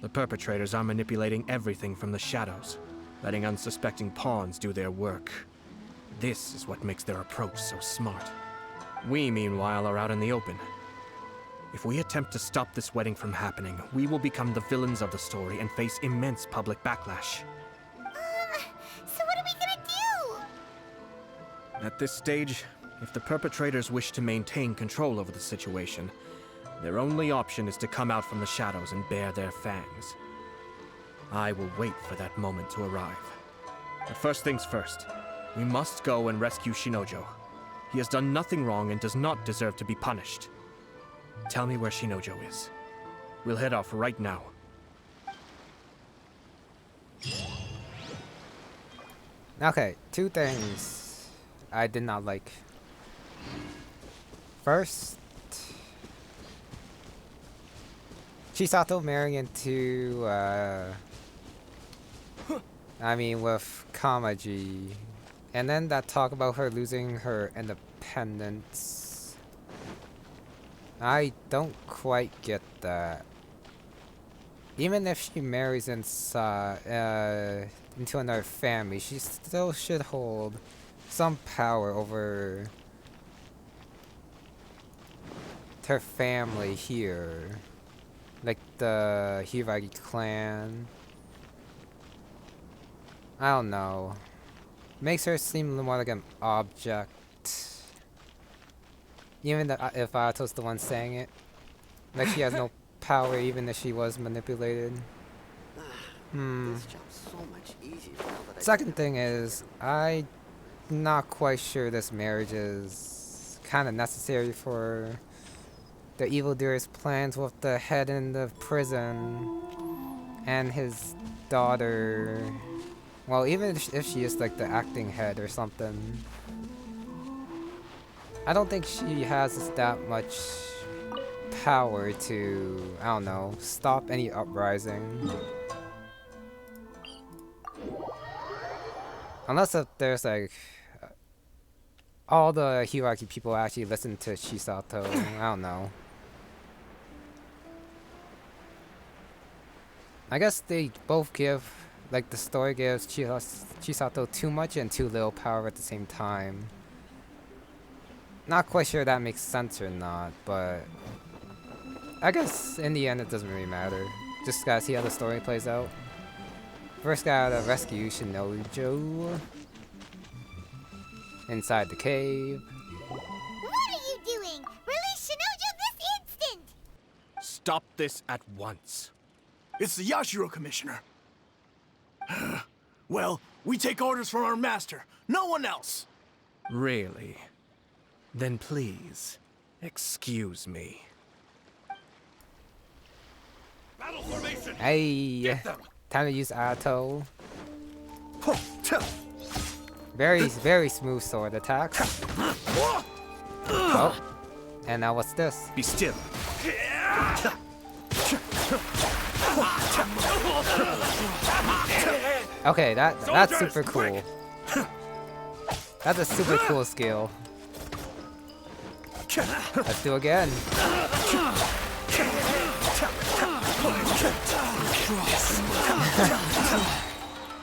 The perpetrators are manipulating everything from the shadows, letting unsuspecting pawns do their work. This is what makes their approach so smart. We, meanwhile, are out in the open. If we attempt to stop this wedding from happening, we will become the villains of the story and face immense public backlash. So what are we gonna do? At this stage, if the perpetrators wish to maintain control over the situation, their only option is to come out from the shadows and bare their fangs. I will wait for that moment to arrive. But first things first, we must go and rescue Shinojo. He has done nothing wrong and does not deserve to be punished. Tell me where Shinojo is. We'll head off right now. Okay, two things I did not like. First, Chisato marrying into, with Kamaji. And then that talk about her losing her independence. I don't quite get that. Even if she marries into another family, she still should hold some power over her family here. Like the Hiiragi clan. I don't know. Makes her seem more like an object. Even if Ayato's the one saying it. Like she has no power even if she was manipulated. This job's so much easier now that Second thing is, I'm not quite sure this marriage is kind of necessary for the evildoer's plans with the head in the prison and his daughter. Well, even if she is like the acting head or something, I don't think she has that much power to, I don't know, stop any uprising. Unless if there's like all the Hiiragi people actually listen to Chisato. I don't know. I guess they both give, like the story gives Chisato too much and too little power at the same time. Not quite sure that makes sense or not, but I guess in the end it doesn't really matter. Just gotta see how the story plays out. First gotta rescue Shinojo inside the cave. What are you doing? Release Shinojo this instant! Stop this at once. It's the Yashiro Commissioner. Well, we take orders from our master. No one else. Really? Then please, excuse me. Battle formation. Hey, time to use Ayato. Very smooth sword attack. Oh, and now what's this? Be still. Okay, that's super cool. That's a super cool skill. Let's do it again.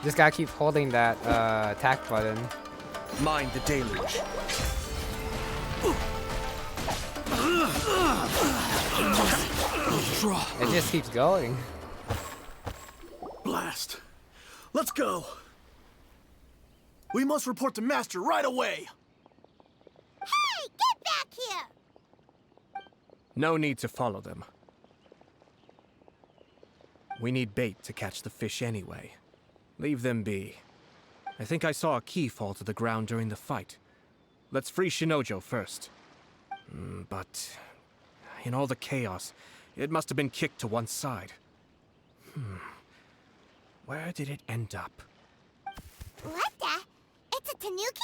Just gotta keep holding that attack button. Mind the deluge. It just keeps going. Blast. Let's go. We must report to Master right away. Hey, get back here! No need to follow them. We need bait to catch the fish anyway. Leave them be. I think I saw a key fall to the ground during the fight. Let's free Shinojo first. But in all the chaos, it must have been kicked to one side. Where did it end up? What the? It's a tanuki?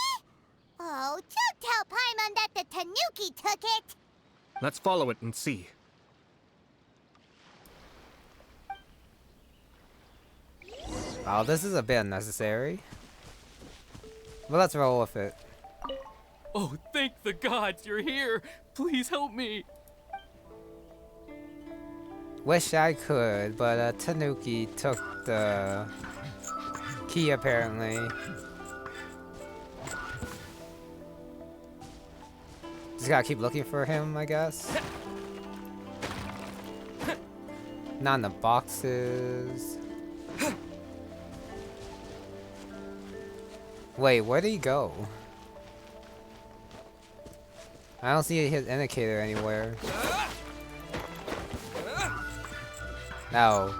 Oh, don't tell Paimon that the tanuki took it! Let's follow it and see. Oh, this is a bit unnecessary. But let's roll with it. Oh, thank the gods you're here! Please help me! Wish I could, but Tanuki took the key apparently. Just gotta keep looking for him, I guess. Not in the boxes. Wait, where did he go? I don't see his indicator anywhere. No.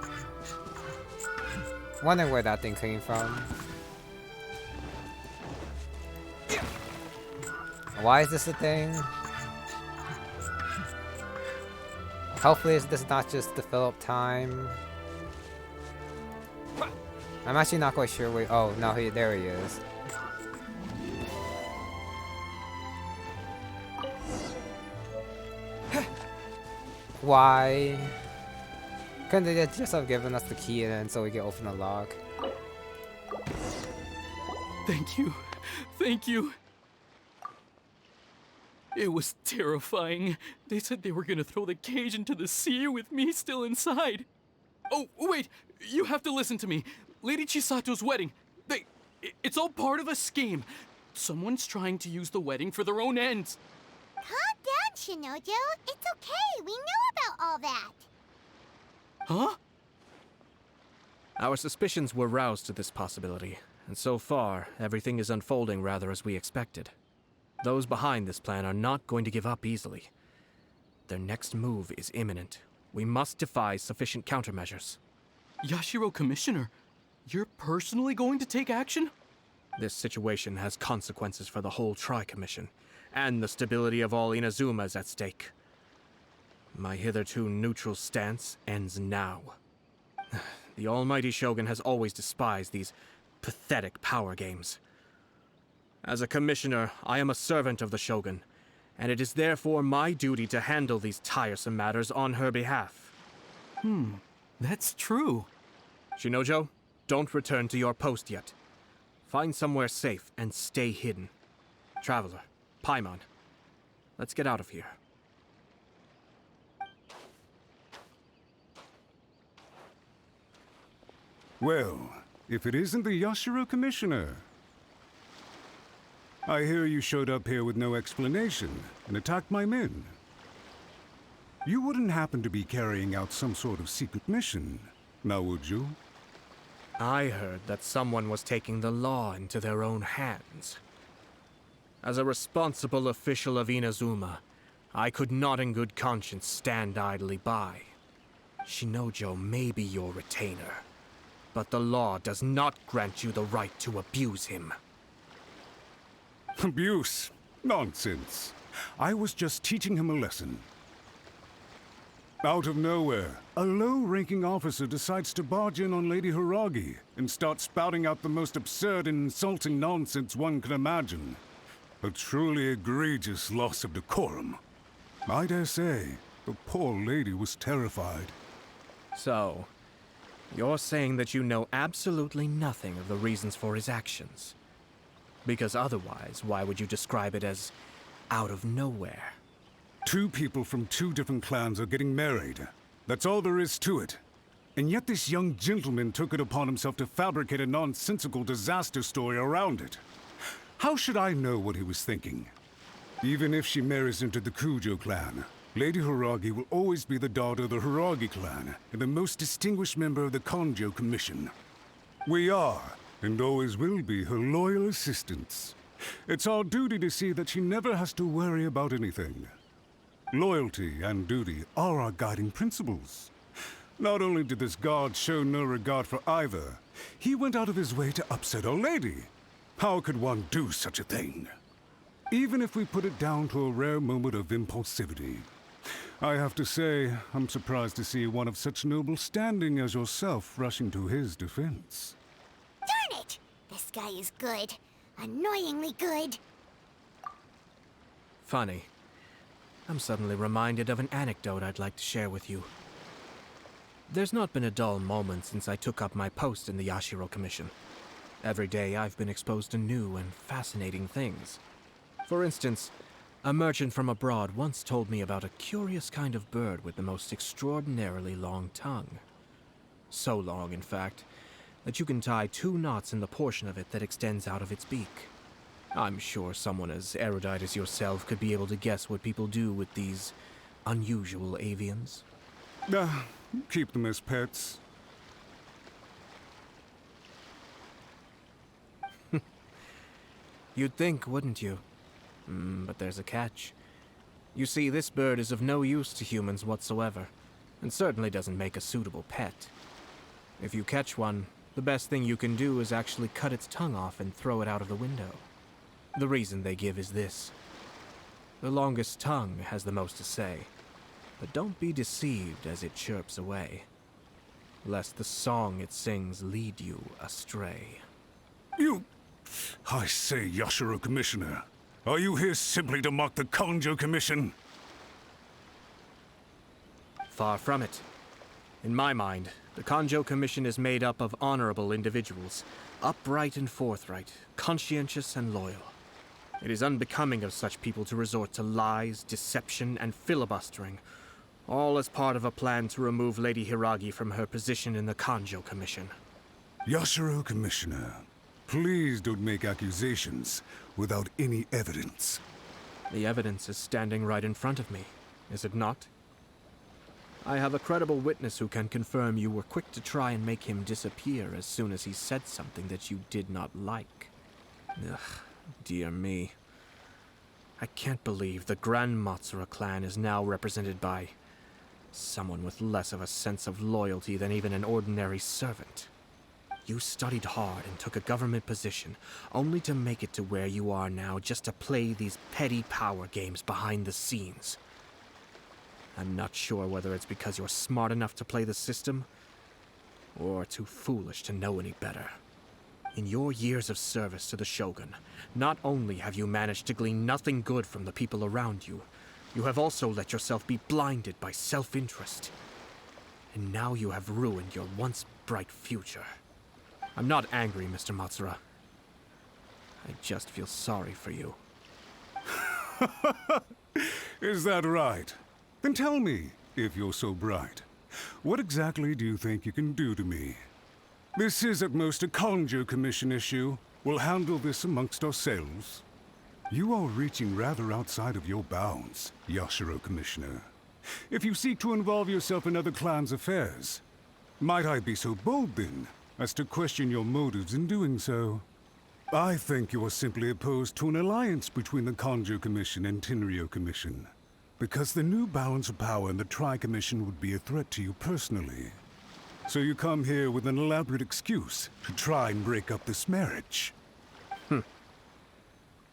Wondering where that thing came from. Why is this a thing? Hopefully this is not just to fill up time. I'm actually not quite sure where— oh no, there he is. Why? Couldn't they just have given us the key and then so we can open the lock? Thank you. Thank you. It was terrifying. They said they were gonna throw the cage into the sea with me still inside. Oh, wait! You have to listen to me. Lady Chisato's wedding. It's all part of a scheme. Someone's trying to use the wedding for their own ends. Calm down, Shinojo. It's okay. We know about all that. Huh? Our suspicions were roused to this possibility, and so far, everything is unfolding rather as we expected. Those behind this plan are not going to give up easily. Their next move is imminent. We must devise sufficient countermeasures. Yashiro Commissioner, you're personally going to take action? This situation has consequences for the whole Tri-Commission, and the stability of all Inazuma is at stake. My hitherto neutral stance ends now. The almighty Shogun has always despised these pathetic power games. As a commissioner, I am a servant of the Shogun, and it is therefore my duty to handle these tiresome matters on her behalf. That's true. Shinojo, don't return to your post yet. Find somewhere safe and stay hidden. Traveler, Paimon, let's get out of here. Well, if it isn't the Yashiro Commissioner. I hear you showed up here with no explanation and attacked my men. You wouldn't happen to be carrying out some sort of secret mission, now would you? I heard that someone was taking the law into their own hands. As a responsible official of Inazuma, I could not in good conscience stand idly by. Shinojo may be your retainer, but the law does not grant you the right to abuse him. Abuse? Nonsense. I was just teaching him a lesson. Out of nowhere, a low-ranking officer decides to barge in on Lady Hiiragi and start spouting out the most absurd and insulting nonsense one can imagine. A truly egregious loss of decorum. I dare say, the poor lady was terrified. So, you're saying that you know absolutely nothing of the reasons for his actions? Because otherwise, why would you describe it as out of nowhere? Two people from two different clans are getting married. That's all there is to it. And yet this young gentleman took it upon himself to fabricate a nonsensical disaster story around it. How should I know what he was thinking? Even if she marries into the Kujo clan, Lady Hiiragi will always be the daughter of the Hiiragi clan and the most distinguished member of the Konjo Commission. We are, and always will be, her loyal assistants. It's our duty to see that she never has to worry about anything. Loyalty and duty are our guiding principles. Not only did this guard show no regard for either, he went out of his way to upset our lady. How could one do such a thing? Even if we put it down to a rare moment of impulsivity. I have to say, I'm surprised to see one of such noble standing as yourself rushing to his defense. Darn it! This guy is good. Annoyingly good. Funny. I'm suddenly reminded of an anecdote I'd like to share with you. There's not been a dull moment since I took up my post in the Yashiro Commission. Every day I've been exposed to new and fascinating things. For instance, a merchant from abroad once told me about a curious kind of bird with the most extraordinarily long tongue. So long, in fact, that you can tie 2 knots in the portion of it that extends out of its beak. I'm sure someone as erudite as yourself could be able to guess what people do with these unusual avians. keep them as pets. You'd think, wouldn't you? But there's a catch. You see, this bird is of no use to humans whatsoever, and certainly doesn't make a suitable pet. If you catch one, the best thing you can do is actually cut its tongue off and throw it out of the window. The reason they give is this. The longest tongue has the most to say, but don't be deceived as it chirps away, lest the song it sings lead you astray. I say, Yashiro Commissioner, are you here simply to mock the Kanjo Commission? Far from it. In my mind, the Kanjo Commission is made up of honorable individuals, upright and forthright, conscientious and loyal. It is unbecoming of such people to resort to lies, deception, and filibustering, all as part of a plan to remove Lady Hiiragi from her position in the Kanjo Commission. Yashiro Commissioner, please don't make accusations without any evidence. The evidence is standing right in front of me, is it not? I have a credible witness who can confirm you were quick to try and make him disappear as soon as he said something that you did not like. Ugh, dear me. I can't believe the Grand Matsura clan is now represented by someone with less of a sense of loyalty than even an ordinary servant. You studied hard and took a government position, only to make it to where you are now just to play these petty power games behind the scenes. I'm not sure whether it's because you're smart enough to play the system, or too foolish to know any better. In your years of service to the Shogun, not only have you managed to glean nothing good from the people around you, you have also let yourself be blinded by self-interest. And now you have ruined your once bright future. I'm not angry, Mr. Matsura. I just feel sorry for you. Is that right? Then tell me, if you're so bright, what exactly do you think you can do to me? This is at most a Kanjo Commission issue. We'll handle this amongst ourselves. You are reaching rather outside of your bounds, Yashiro Commissioner. If you seek to involve yourself in other clans' affairs, might I be so bold then, as to question your motives in doing so? I think you are simply opposed to an alliance between the Kanjo Commission and Tenryou Commission, because the new balance of power in the Tri-Commission would be a threat to you personally. So you come here with an elaborate excuse to try and break up this marriage.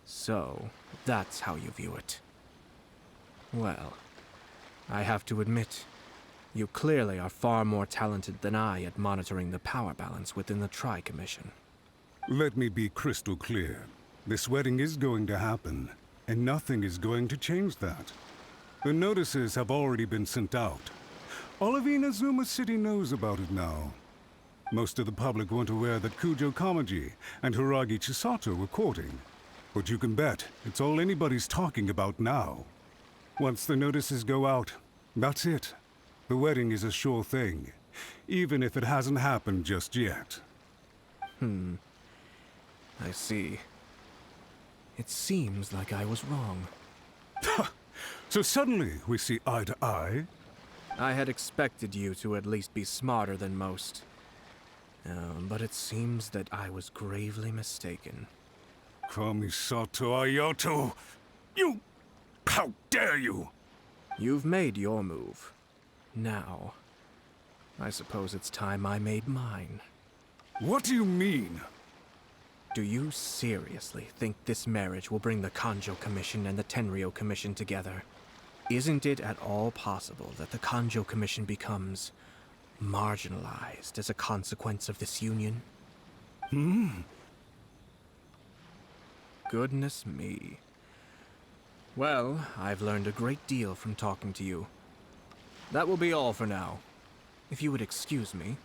So, that's how you view it. Well, I have to admit, you clearly are far more talented than I at monitoring the power balance within the Tri-Commission. Let me be crystal clear. This wedding is going to happen, and nothing is going to change that. The notices have already been sent out. All of Inazuma City knows about it now. Most of the public weren't aware that Kujo Kamaji and Hiiragi Chisato were courting. But you can bet it's all anybody's talking about now. Once the notices go out, that's it. The wedding is a sure thing, even if it hasn't happened just yet. I see. It seems like I was wrong. So suddenly we see eye to eye? I had expected you to at least be smarter than most. But it seems that I was gravely mistaken. Kamisato Ayato! You... How dare you! You've made your move. Now, I suppose it's time I made mine. What do you mean? Do you seriously think this marriage will bring the Kanjo Commission and the Tenryou Commission together? Isn't it at all possible that the Kanjo Commission becomes marginalized as a consequence of this union? Goodness me. Well, I've learned a great deal from talking to you. That will be all for now. If you would excuse me,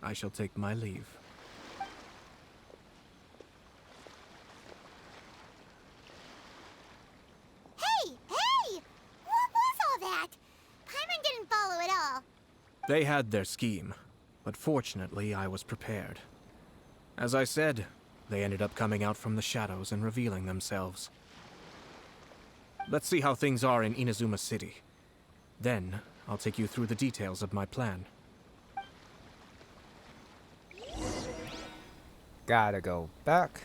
I shall take my leave. Hey! What was all that? Paimon didn't follow at all. They had their scheme, but fortunately I was prepared. As I said, they ended up coming out from the shadows and revealing themselves. Let's see how things are in Inazuma City. Then, I'll take you through the details of my plan. Gotta go back.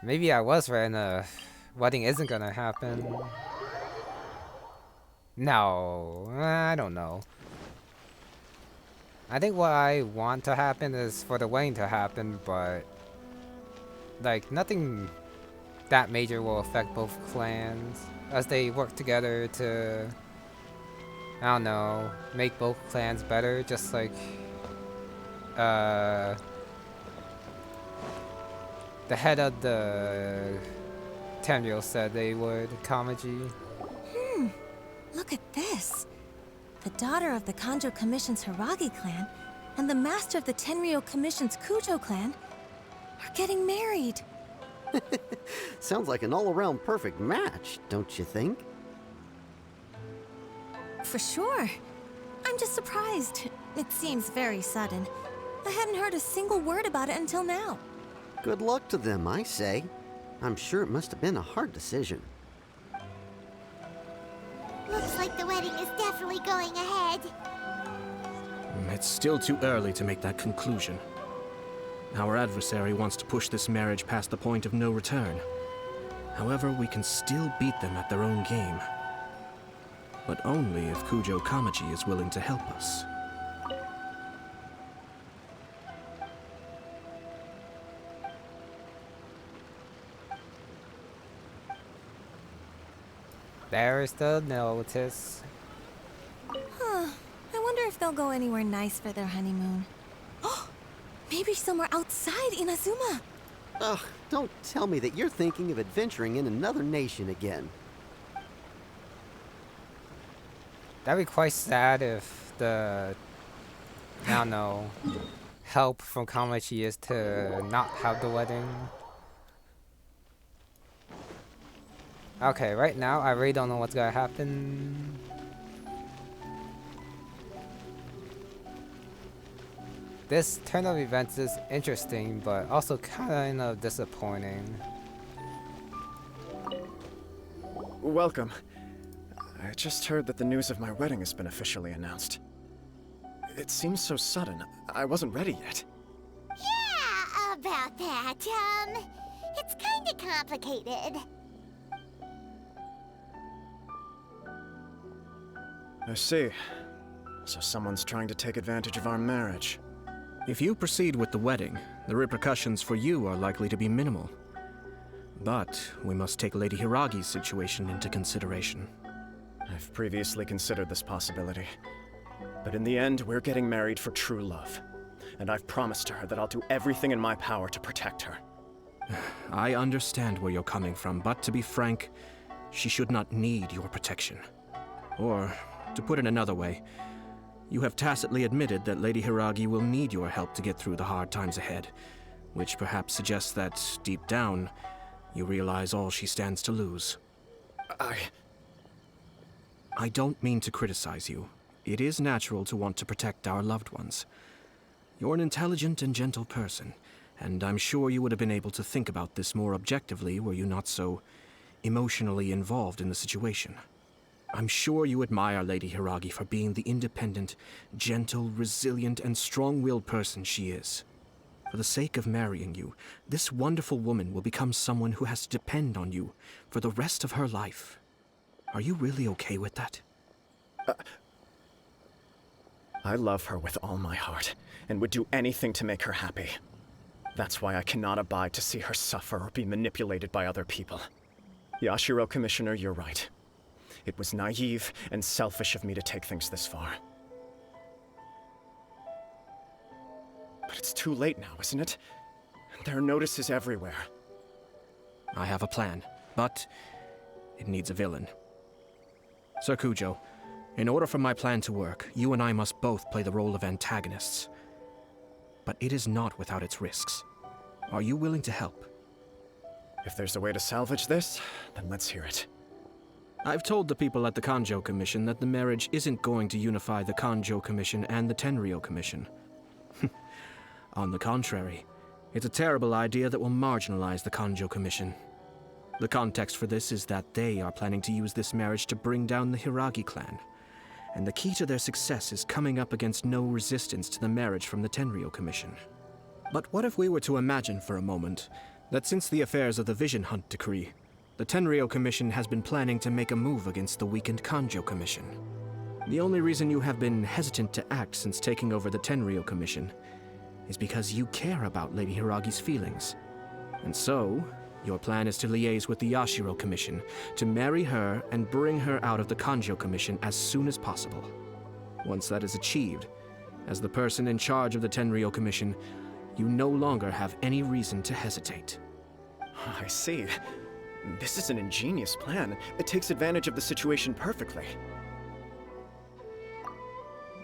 Maybe I was right and the wedding isn't gonna happen. No, I don't know. I think what I want to happen is for the wedding to happen, but like nothing that major will affect both clans as they work together to, I don't know, make both clans better, just like the head of the Tenryou said they would, Kamaji. Look at this. The daughter of the Kanjo Commission's Hiiragi clan and the master of the Tenryou Commission's Kujo clan are getting married. Sounds like an all-around perfect match, don't you think? For sure. I'm just surprised. It seems very sudden. I hadn't heard a single word about it until now. Good luck to them, I say. I'm sure it must have been a hard decision. Looks like the wedding is definitely going ahead. It's still too early to make that conclusion. Our adversary wants to push this marriage past the point of no return. However, we can still beat them at their own game. But only if Kujo Kamaji is willing to help us. There's the notice. Huh. I wonder if they'll go anywhere nice for their honeymoon. Oh, maybe somewhere outside Inazuma. Ugh, don't tell me that you're thinking of adventuring in another nation again. That'd be quite sad if the, I don't know, help from Kamachi is to not have the wedding. Okay, right now I really don't know what's gonna happen. This turn of events is interesting, but also kind of disappointing. Welcome. I just heard that the news of my wedding has been officially announced. It seems so sudden. I wasn't ready yet. Yeah, about that. It's kinda complicated. I see. So someone's trying to take advantage of our marriage. If you proceed with the wedding, the repercussions for you are likely to be minimal. But we must take Lady Hiiragi's situation into consideration. I've previously considered this possibility. But in the end, we're getting married for true love. And I've promised her that I'll do everything in my power to protect her. I understand where you're coming from, but to be frank, she should not need your protection. Or, to put it another way, you have tacitly admitted that Lady Hiiragi will need your help to get through the hard times ahead, which perhaps suggests that, deep down, you realize all she stands to lose. I don't mean to criticize you. It is natural to want to protect our loved ones. You're an intelligent and gentle person, and I'm sure you would have been able to think about this more objectively were you not so emotionally involved in the situation. I'm sure you admire Lady Hiiragi for being the independent, gentle, resilient, and strong-willed person she is. For the sake of marrying you, this wonderful woman will become someone who has to depend on you for the rest of her life. Are you really okay with that? I love her with all my heart, and would do anything to make her happy. That's why I cannot abide to see her suffer or be manipulated by other people. Yashiro Commissioner, you're right. It was naive and selfish of me to take things this far. But it's too late now, isn't it? There are notices everywhere. I have a plan, but it needs a villain. Sir Kujo, in order for my plan to work, you and I must both play the role of antagonists. But it is not without its risks. Are you willing to help? If there's a way to salvage this, then let's hear it. I've told the people at the Kanjo Commission that the marriage isn't going to unify the Kanjo Commission and the Tenryou Commission. On the contrary, it's a terrible idea that will marginalize the Kanjo Commission. The context for this is that they are planning to use this marriage to bring down the Hiiragi clan. and the key to their success is coming up against no resistance to the marriage from the Tenryou Commission. But what if we were to imagine for a moment that since the affairs of the Vision Hunt decree, the Tenryou Commission has been planning to make a move against the weakened Kanjo Commission? The only reason you have been hesitant to act since taking over the Tenryou Commission is because you care about Lady Hiiragi's feelings. And so, your plan is to liaise with the Yashiro Commission to marry her and bring her out of the Kanjo Commission as soon as possible. Once that is achieved, as the person in charge of the Tenryou Commission, you no longer have any reason to hesitate. I see. This is an ingenious plan. It takes advantage of the situation perfectly.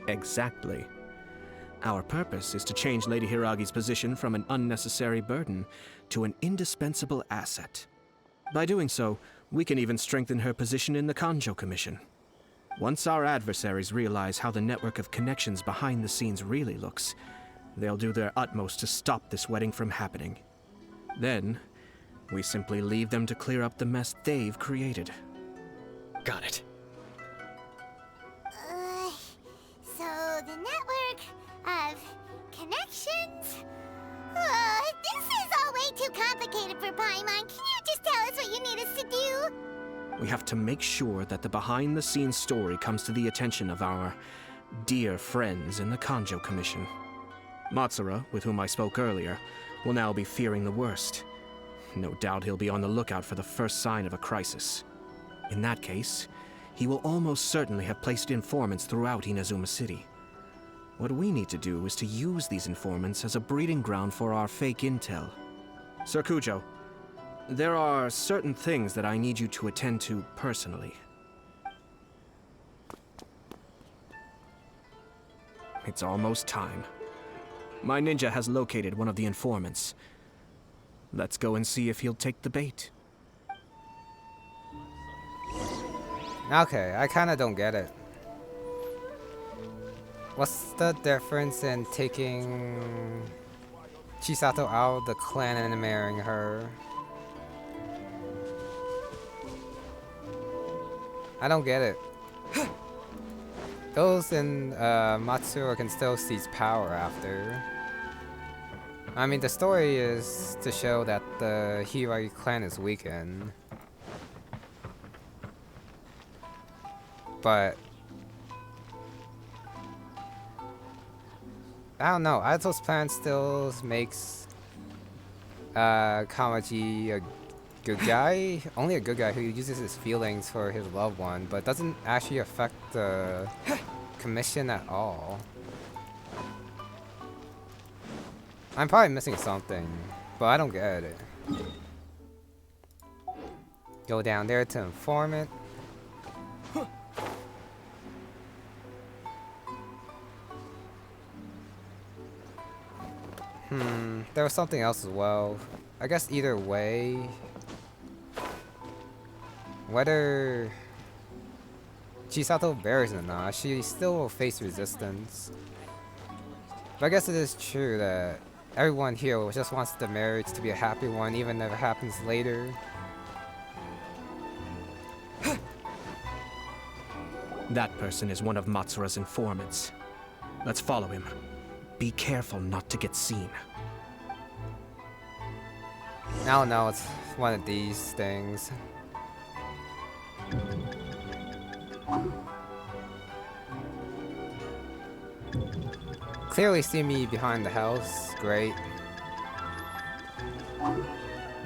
Exactly. Our purpose is to change Lady Hiiragi's position from an unnecessary burden to an indispensable asset. By doing so, we can even strengthen her position in the Kanjo Commission. Once our adversaries realize how the network of connections behind the scenes really looks, they'll do their utmost to stop this wedding from happening. Then, we simply leave them to clear up the mess they've created. Got it. So the network of connections? This is all way too complicated for Paimon. Can you just tell us what you need us to do? We have to make sure that the behind-the-scenes story comes to the attention of our dear friends in the Kanjo Commission. Matsura, with whom I spoke earlier, will now be fearing the worst. No doubt he'll be on the lookout for the first sign of a crisis. In that case, he will almost certainly have placed informants throughout Inazuma City. What we need to do is to use these informants as a breeding ground for our fake intel. Sir Kujo, there are certain things that I need you to attend to personally. It's almost time. My ninja has located one of the informants. Let's go and see if he'll take the bait. Okay, I kinda don't get it. What's the difference in taking Chisato out of the clan and marrying her? I don't get it. Those in Matsura can still seize power after. I mean, the story is to show that the Hiiragi clan is weakened. But I don't know. Ayato's plan still makes Kamaji a good guy. Only a good guy who uses his feelings for his loved one, but doesn't actually affect the commission at all. I'm probably missing something, but I don't get it. Go down there to inform it. There was something else as well. I guess either way, whether Chisato bears it or not, she still will face resistance. But I guess it is true that everyone here just wants the marriage to be a happy one, even if it happens later. That person is one of Matsura's informants. Let's follow him. Be careful not to get seen. I don't know, it's one of these things. Clearly see me behind the house, great.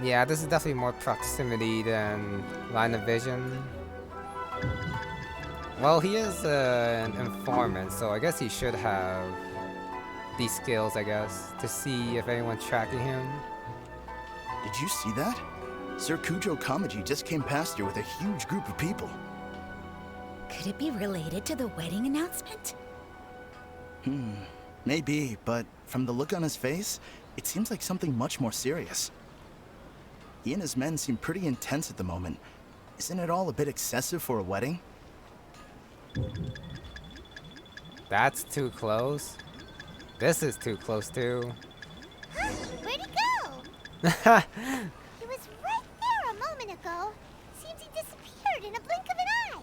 Yeah, this is definitely more proximity than line of vision. Well, he is an informant, so I guess he should have these skills, I guess, to see if anyone's tracking him. Did you see that? Sir Kujo Kamaji just came past here with a huge group of people. Could it be related to the wedding announcement? Maybe, but from the look on his face, it seems like something much more serious. He and his men seem pretty intense at the moment. Isn't it all a bit excessive for a wedding? That's too close. This is too close too. Where'd he go? He was right there a moment ago. Seems he disappeared in a blink of an eye.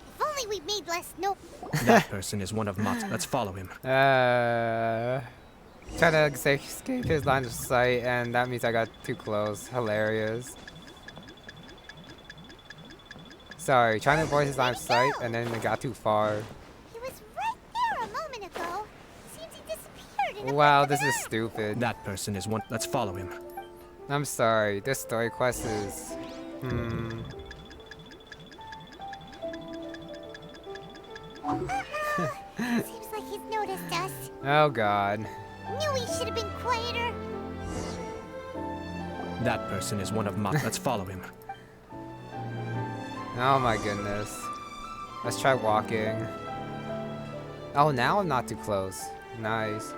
If If only we made less no. That person is one of Mott. Let's follow him. Trying to escape his line of sight, and that means I got too close. Hilarious. Sorry, trying to avoid his line of sight, and then it got too far. He was right there a moment ago. Seems he disappeared in a Wow, blink this of is an eye. stupid. That person is one. Let's follow him. I'm sorry, this story quest is... Seems like he's noticed us. Oh god. Knew he should have been quieter. That person is one of Mott. Let's follow him. Oh my goodness. Let's try walking. Oh, now I'm not too close. Nice.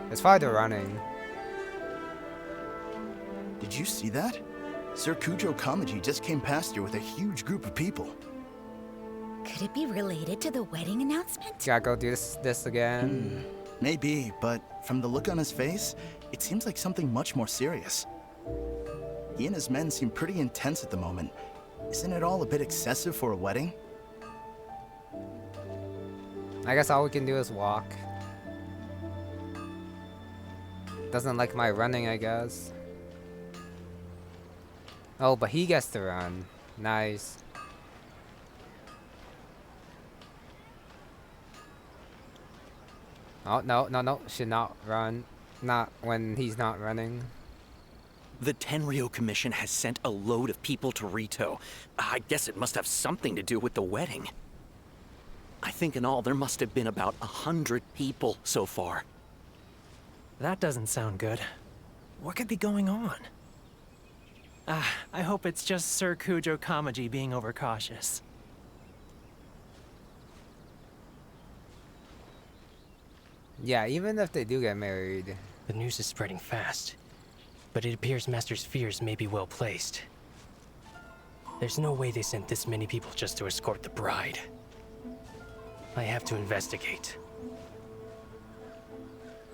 It's farther running. Did you see that? Sir Kujo Kamaji just came past here with a huge group of people. Could it be related to the wedding announcement? Gotta go do this again. Maybe, but from the look on his face, it seems like something much more serious. He and his men seem pretty intense at the moment. Isn't it all a bit excessive for a wedding? I guess all we can do is walk. Doesn't like my running, I guess. Oh, but he gets to run. Nice. Oh, no. Should not run. Not when he's not running. The Tenryou Commission has sent a load of people to Rito. I guess it must have something to do with the wedding. I think in all there must have been about 100 people so far. That doesn't sound good. What could be going on? I hope it's just Sir Kujo Kamaji being overcautious. Yeah, even if they do get married. The news is spreading fast, but it appears Master's fears may be well placed. There's no way they sent this many people just to escort the bride. I have to investigate.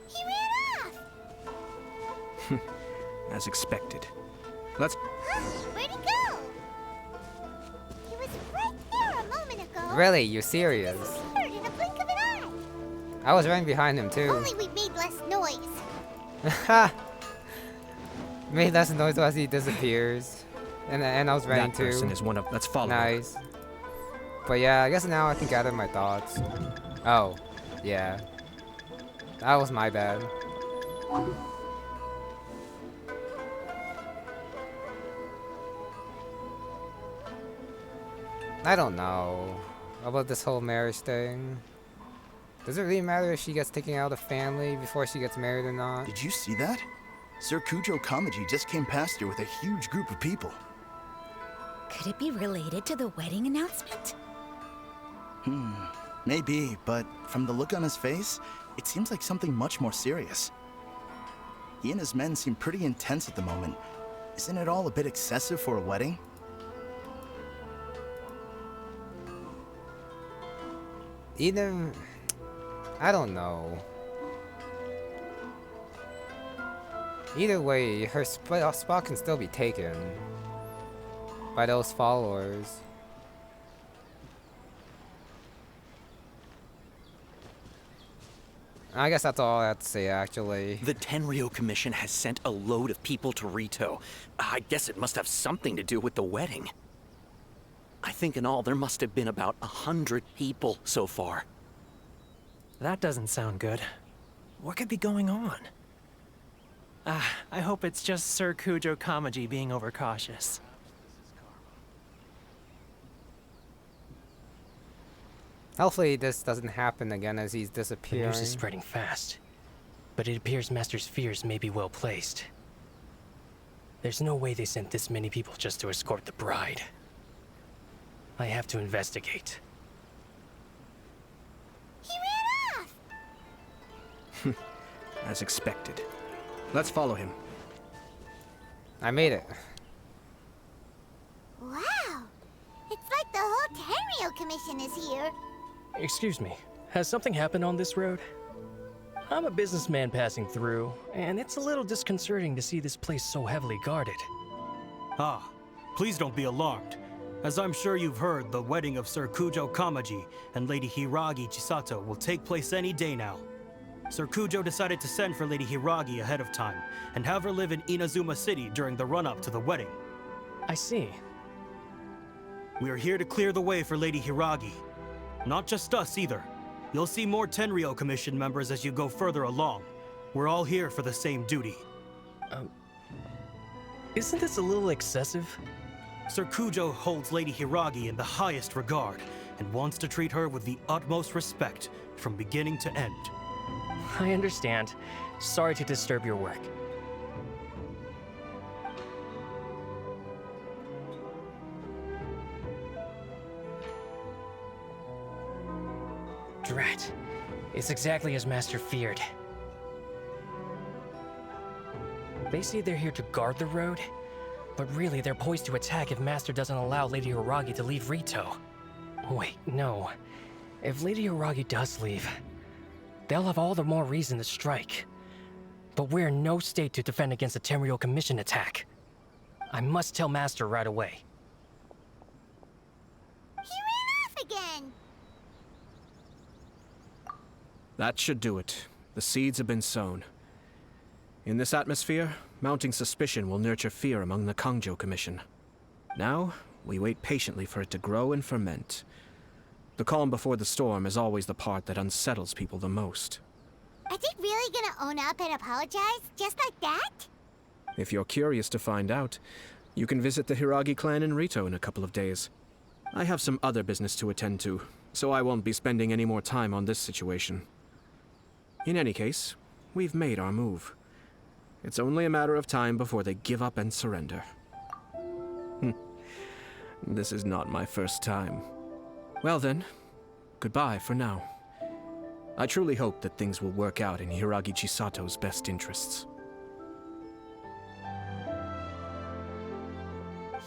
He ran off! As expected. Let's... Where'd he go? He was right there a moment ago. Really? You're serious? Disappeared in a blink of an eye. I was running behind him too. Only we made less noise. Ha! Made less noise as he disappears. And I was running too. That person is one of... Let's follow him. Nice. But yeah, I guess now I can gather my thoughts. Oh, yeah. That was my bad. I don't know about this whole marriage thing. Does it really matter if she gets taken out of the family before she gets married or not? Did you see that? Sir Kujo Kamaji just came past here with a huge group of people. Could it be related to the wedding announcement? Maybe, but from the look on his face, it seems like something much more serious. He and his men seem pretty intense at the moment. Isn't it all a bit excessive for a wedding? Either... I don't know. Either way, her spot can still be taken by those followers. I guess that's all I have to say, actually. The Tenryou Commission has sent a load of people to Rito. I guess it must have something to do with the wedding. I think in all there must have been about 100 people so far. That doesn't sound good. What could be going on? I hope it's just Sir Kujo Kamaji being overcautious. Hopefully this doesn't happen again as he's The disappearing. news is spreading fast, but it appears Master's fears may be well placed. There's no way they sent this many people just to escort the bride. I have to investigate. He ran off! As expected. Let's follow him. I made it. Wow! It's like the whole Tenryou Commission is here. Excuse me, has something happened on this road? I'm a businessman passing through, and it's a little disconcerting to see this place so heavily guarded. Ah, please don't be alarmed. As I'm sure you've heard, the wedding of Sir Kujo Kamaji and Lady Hiiragi Chisato will take place any day now. Sir Kujo decided to send for Lady Hiiragi ahead of time and have her live in Inazuma City during the run-up to the wedding. I see. We are here to clear the way for Lady Hiiragi. Not just us either. You'll see more Tenryou Commission members as you go further along. We're all here for the same duty. Isn't this a little excessive? Sir Kujo holds Lady Hiiragi in the highest regard and wants to treat her with the utmost respect from beginning to end. I understand. Sorry to disturb your work. Drat. It's exactly as Master feared. They say they're here to guard the road, but really they're poised to attack if Master doesn't allow Lady Hiiragi to leave Rito. Wait, no. If Lady Hiiragi does leave, they'll have all the more reason to strike. But we're in no state to defend against a Tenryou Commission attack. I must tell Master right away. He ran off again! That should do it. The seeds have been sown. In this atmosphere, mounting suspicion will nurture fear among the Kangjo Commission. Now, we wait patiently for it to grow and ferment. The calm before the storm is always the part that unsettles people the most. Are they really gonna own up and apologize, just like that? If you're curious to find out, you can visit the Hiiragi clan in Rito in a couple of days. I have some other business to attend to, so I won't be spending any more time on this situation. In any case, we've made our move. It's only a matter of time before they give up and surrender. This is not my first time. Well then, goodbye for now. I truly hope that things will work out in Hiiragi Chisato's best interests.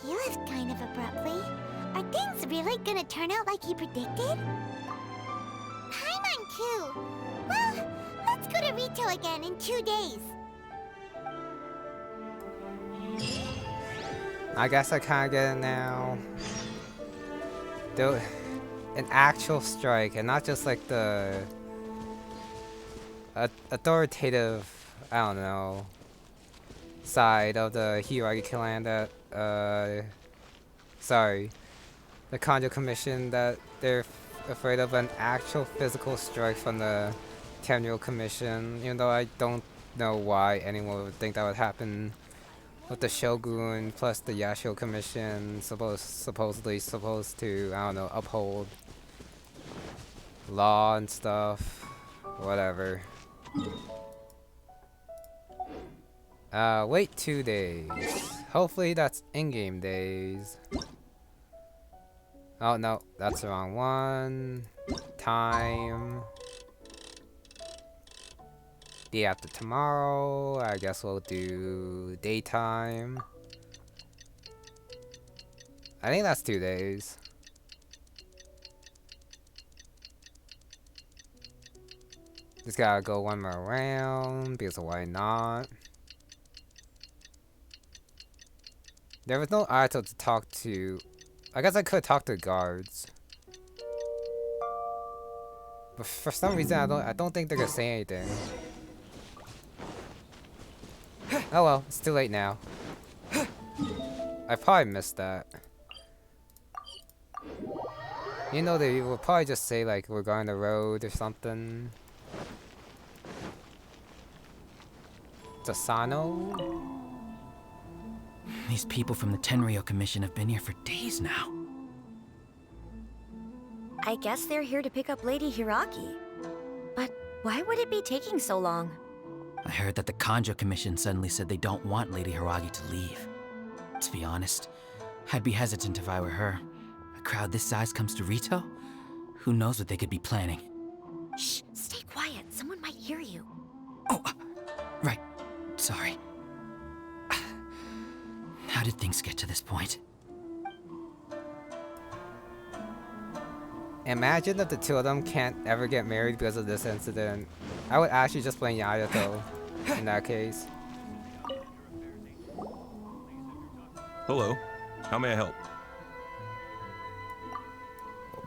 He left kind of abruptly. Are things really gonna turn out like he predicted? Paimon too. Well, let's go to Rito again in 2 days. I guess I kind of get it now. Do an actual strike, and not just like the authoritative, I don't know, side of the Hiiragi clan that, sorry, the Kangjo Commission, that they're afraid of an actual physical strike from the Tenryou Commission, even though I don't know why anyone would think that would happen with the Shogun plus the Yashio Commission supposedly supposed to, I don't know, uphold law and stuff. Whatever. Wait 2 days. Hopefully that's in-game days. Oh no, that's the wrong one. Time. Day after tomorrow, I guess we'll do daytime. I think that's 2 days. Just gotta go one more round, because why not? There was no Ayato to talk to. I guess I could talk to the guards. But for some reason, I don't think they're gonna say anything. Oh well, it's too late now. I probably missed that. You know, they will probably just say like we're going the road or something. Tasano? These people from the Tenryou Commission have been here for days now. I guess they're here to pick up Lady Hiiragi. But why would it be taking so long? I heard that the Kangjo Commission suddenly said they don't want Lady Hiiragi to leave. To be honest, I'd be hesitant if I were her. A crowd this size comes to Rito? Who knows what they could be planning? Shh, stay quiet. Someone might hear you. Oh, right. Sorry. How did things get to this point? Imagine if the two of them can't ever get married because of this incident. I would actually just blame Ayato in that case. Hello. How may I help?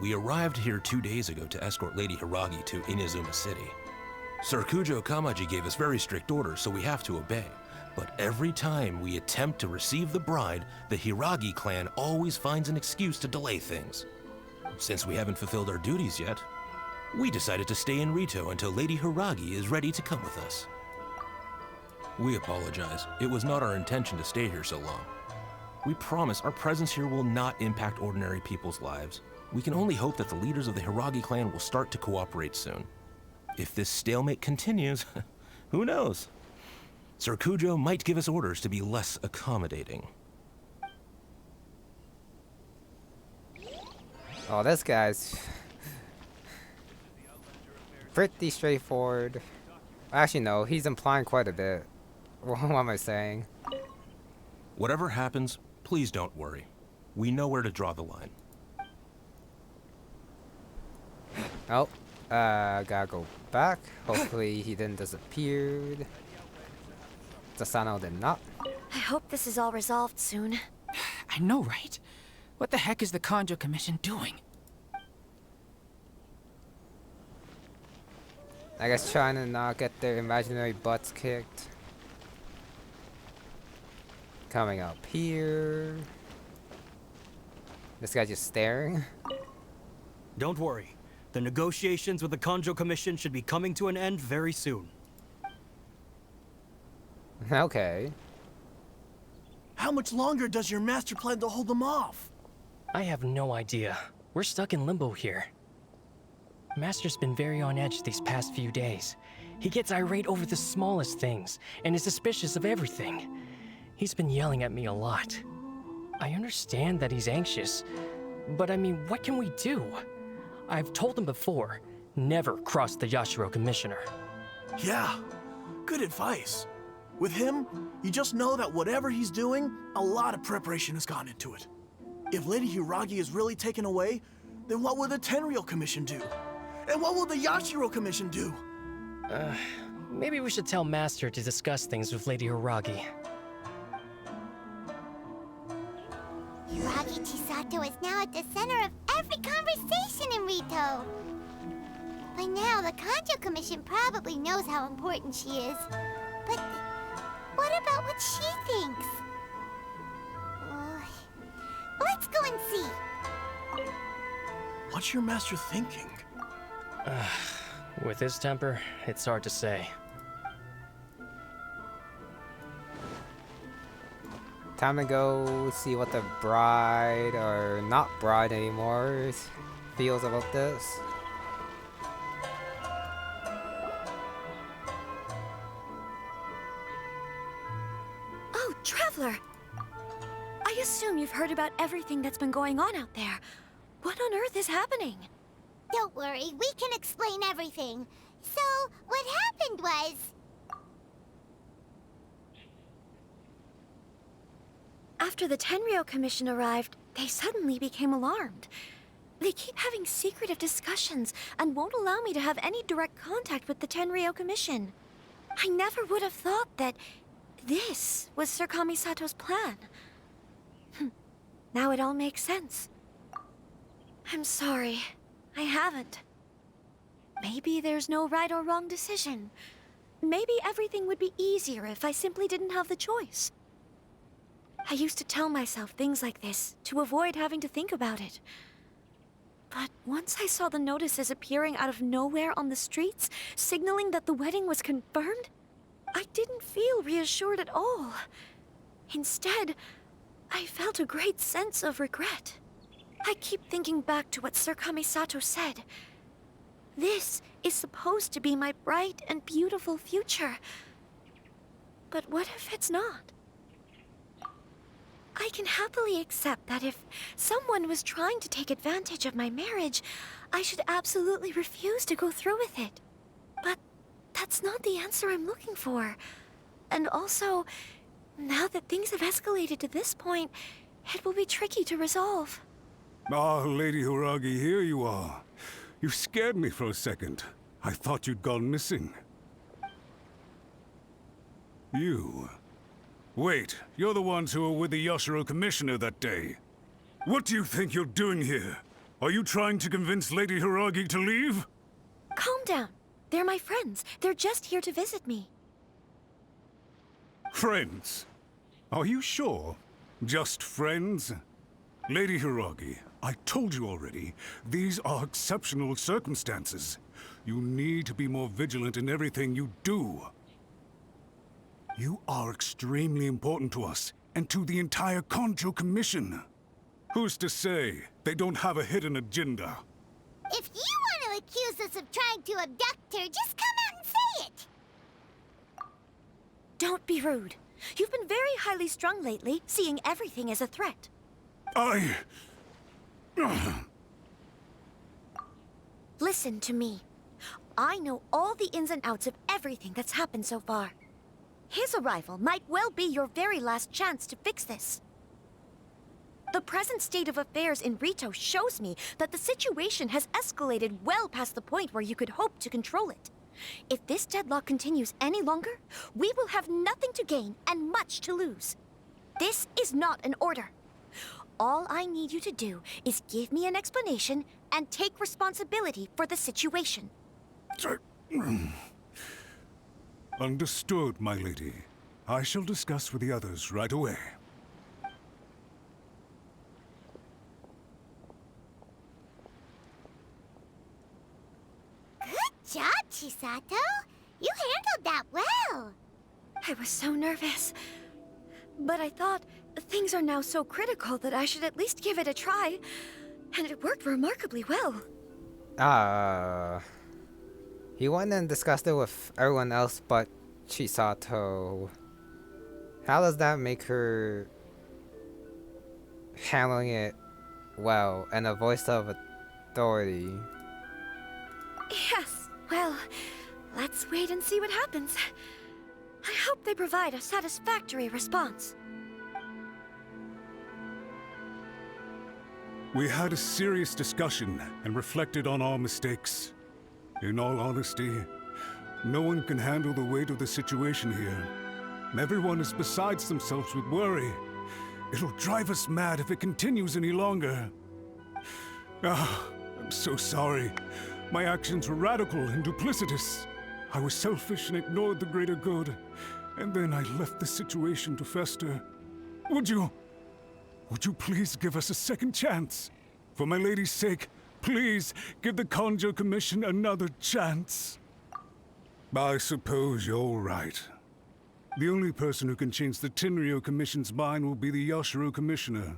We arrived here 2 days ago to escort Lady Hiiragi to Inazuma City. Sir Kujo Kamaji gave us very strict orders, so we have to obey. But every time we attempt to receive the bride, the Hiiragi clan always finds an excuse to delay things. Since we haven't fulfilled our duties yet, we decided to stay in Rito until Lady Hiiragi is ready to come with us. We apologize. It was not our intention to stay here so long. We promise our presence here will not impact ordinary people's lives. We can only hope that the leaders of the Hiiragi clan will start to cooperate soon. If this stalemate continues, who knows? Sir Kujo might give us orders to be less accommodating. Oh, this guy's pretty straightforward. Actually, no, he's implying quite a bit. What am I saying? Whatever happens, please don't worry. We know where to draw the line. Oh, gotta go back. Hopefully he didn't disappear. Zasano did not. I hope this is all resolved soon. I know, right? What the heck is the Kanjo Commission doing? I guess trying to not get their imaginary butts kicked. Coming up here. This guy just staring. Don't worry. The negotiations with the Kanjo Commission should be coming to an end very soon. Okay. How much longer does your master plan to hold them off? I have no idea. We're stuck in limbo here. Master's been very on edge these past few days. He gets irate over the smallest things, and is suspicious of everything. He's been yelling at me a lot. I understand that he's anxious, but I mean, what can we do? I've told him before, never cross the Yashiro Commissioner. Yeah, good advice. With him, you just know that whatever he's doing, a lot of preparation has gone into it. If Lady Hiiragi is really taken away, then what will the Tenryou Commission do? And what will the Yashiro Commission do? Maybe we should tell Master to discuss things with Lady Hiiragi. Hiiragi Chisato is now at the center of every conversation in Rito. By now, the Kanjo Commission probably knows how important she is. But what about what she thinks? Let's go and see. What's your master thinking? With his temper, it's hard to say. Time to go see what the bride, or not bride anymore, feels about this. Oh, Traveler! I assume you've heard about everything that's been going on out there. What on earth is happening? Don't worry, we can explain everything. So, what happened was... After the Tenryou Commission arrived, they suddenly became alarmed. They keep having secretive discussions and won't allow me to have any direct contact with the Tenryou Commission. I never would have thought that this was Sir Kamisato's plan. Now it all makes sense. I'm sorry. I haven't. Maybe there's no right or wrong decision. Maybe everything would be easier if I simply didn't have the choice. I used to tell myself things like this to avoid having to think about it. But once I saw the notices appearing out of nowhere on the streets, signaling that the wedding was confirmed, I didn't feel reassured at all. Instead, I felt a great sense of regret. I keep thinking back to what Sir Kamisato said. This is supposed to be my bright and beautiful future. But what if it's not? I can happily accept that if someone was trying to take advantage of my marriage, I should absolutely refuse to go through with it. But that's not the answer I'm looking for. And also, now that things have escalated to this point, it will be tricky to resolve. Ah, Lady Hiiragi, here you are. You scared me for a second. I thought you'd gone missing. You... Wait, you're the ones who were with the Yashiro Commissioner that day. What do you think you're doing here? Are you trying to convince Lady Hiiragi to leave? Calm down. They're my friends. They're just here to visit me. Friends? Are you sure? Just friends? Lady Hiiragi, I told you already, these are exceptional circumstances. You need to be more vigilant in everything you do. You are extremely important to us, and to the entire Kanjo Commission. Who's to say they don't have a hidden agenda? If you want to accuse us of trying to abduct her, just come out and say it! Don't be rude. You've been very highly strung lately, seeing everything as a threat. Listen to me. I know all the ins and outs of everything that's happened so far. His arrival might well be your very last chance to fix this. The present state of affairs in Rito shows me that the situation has escalated well past the point where you could hope to control it. If this deadlock continues any longer, we will have nothing to gain and much to lose. This is not an order. All I need you to do is give me an explanation and take responsibility for the situation. Understood, my lady. I shall discuss with the others right away. Good job, Chisato. You handled that well. I was so nervous. But I thought things are now so critical that I should at least give it a try. And it worked remarkably well. He went and discussed it with everyone else but Chisato. How does that make her handling it well and a voice of authority? Yes, well, let's wait and see what happens. I hope they provide a satisfactory response. We had a serious discussion and reflected on our mistakes. In all honesty, no one can handle the weight of the situation here. Everyone is besides themselves with worry. It'll drive us mad if it continues any longer. I'm so sorry. My actions were radical and duplicitous. I was selfish and ignored the greater good. And then I left the situation to fester. Would you please give us a second chance? For my lady's sake, please give the Kanjo Commission another chance. I suppose you're right. The only person who can change the Tenryou Commission's mind will be the Yashiro Commissioner.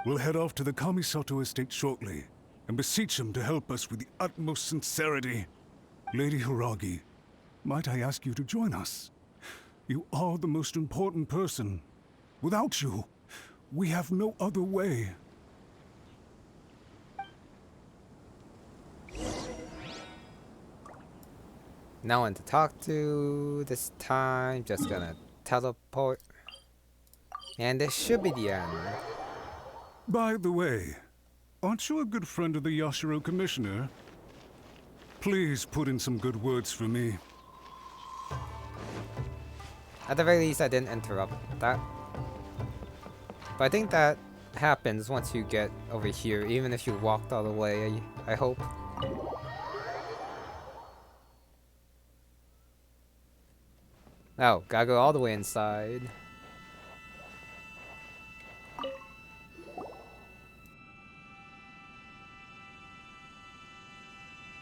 We'll head off to the Kamisato estate shortly and beseech him to help us with the utmost sincerity. Lady Hiiragi, might I ask you to join us? You are the most important person. Without you, we have no other way. No one to talk to this time. Just gonna teleport. And this should be the end. By the way, aren't you a good friend of the Yashiro Commissioner? Please put in some good words for me. At the very least, I didn't interrupt that. But I think that happens once you get over here, even if you walked all the way, I hope. Oh, gotta go all the way inside.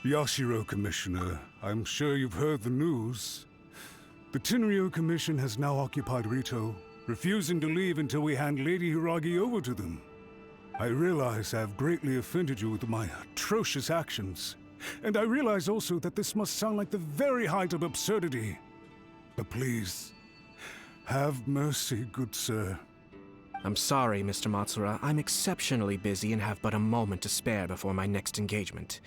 Yashiro Commissioner, I'm sure you've heard the news. The Tenryou Commission has now occupied Rito, refusing to leave until we hand Lady Hiiragi over to them. I realize I have greatly offended you with my atrocious actions, and I realize also that this must sound like the very height of absurdity. But please, have mercy, good sir. I'm sorry, Mr. Matsura. I'm exceptionally busy and have but a moment to spare before my next engagement.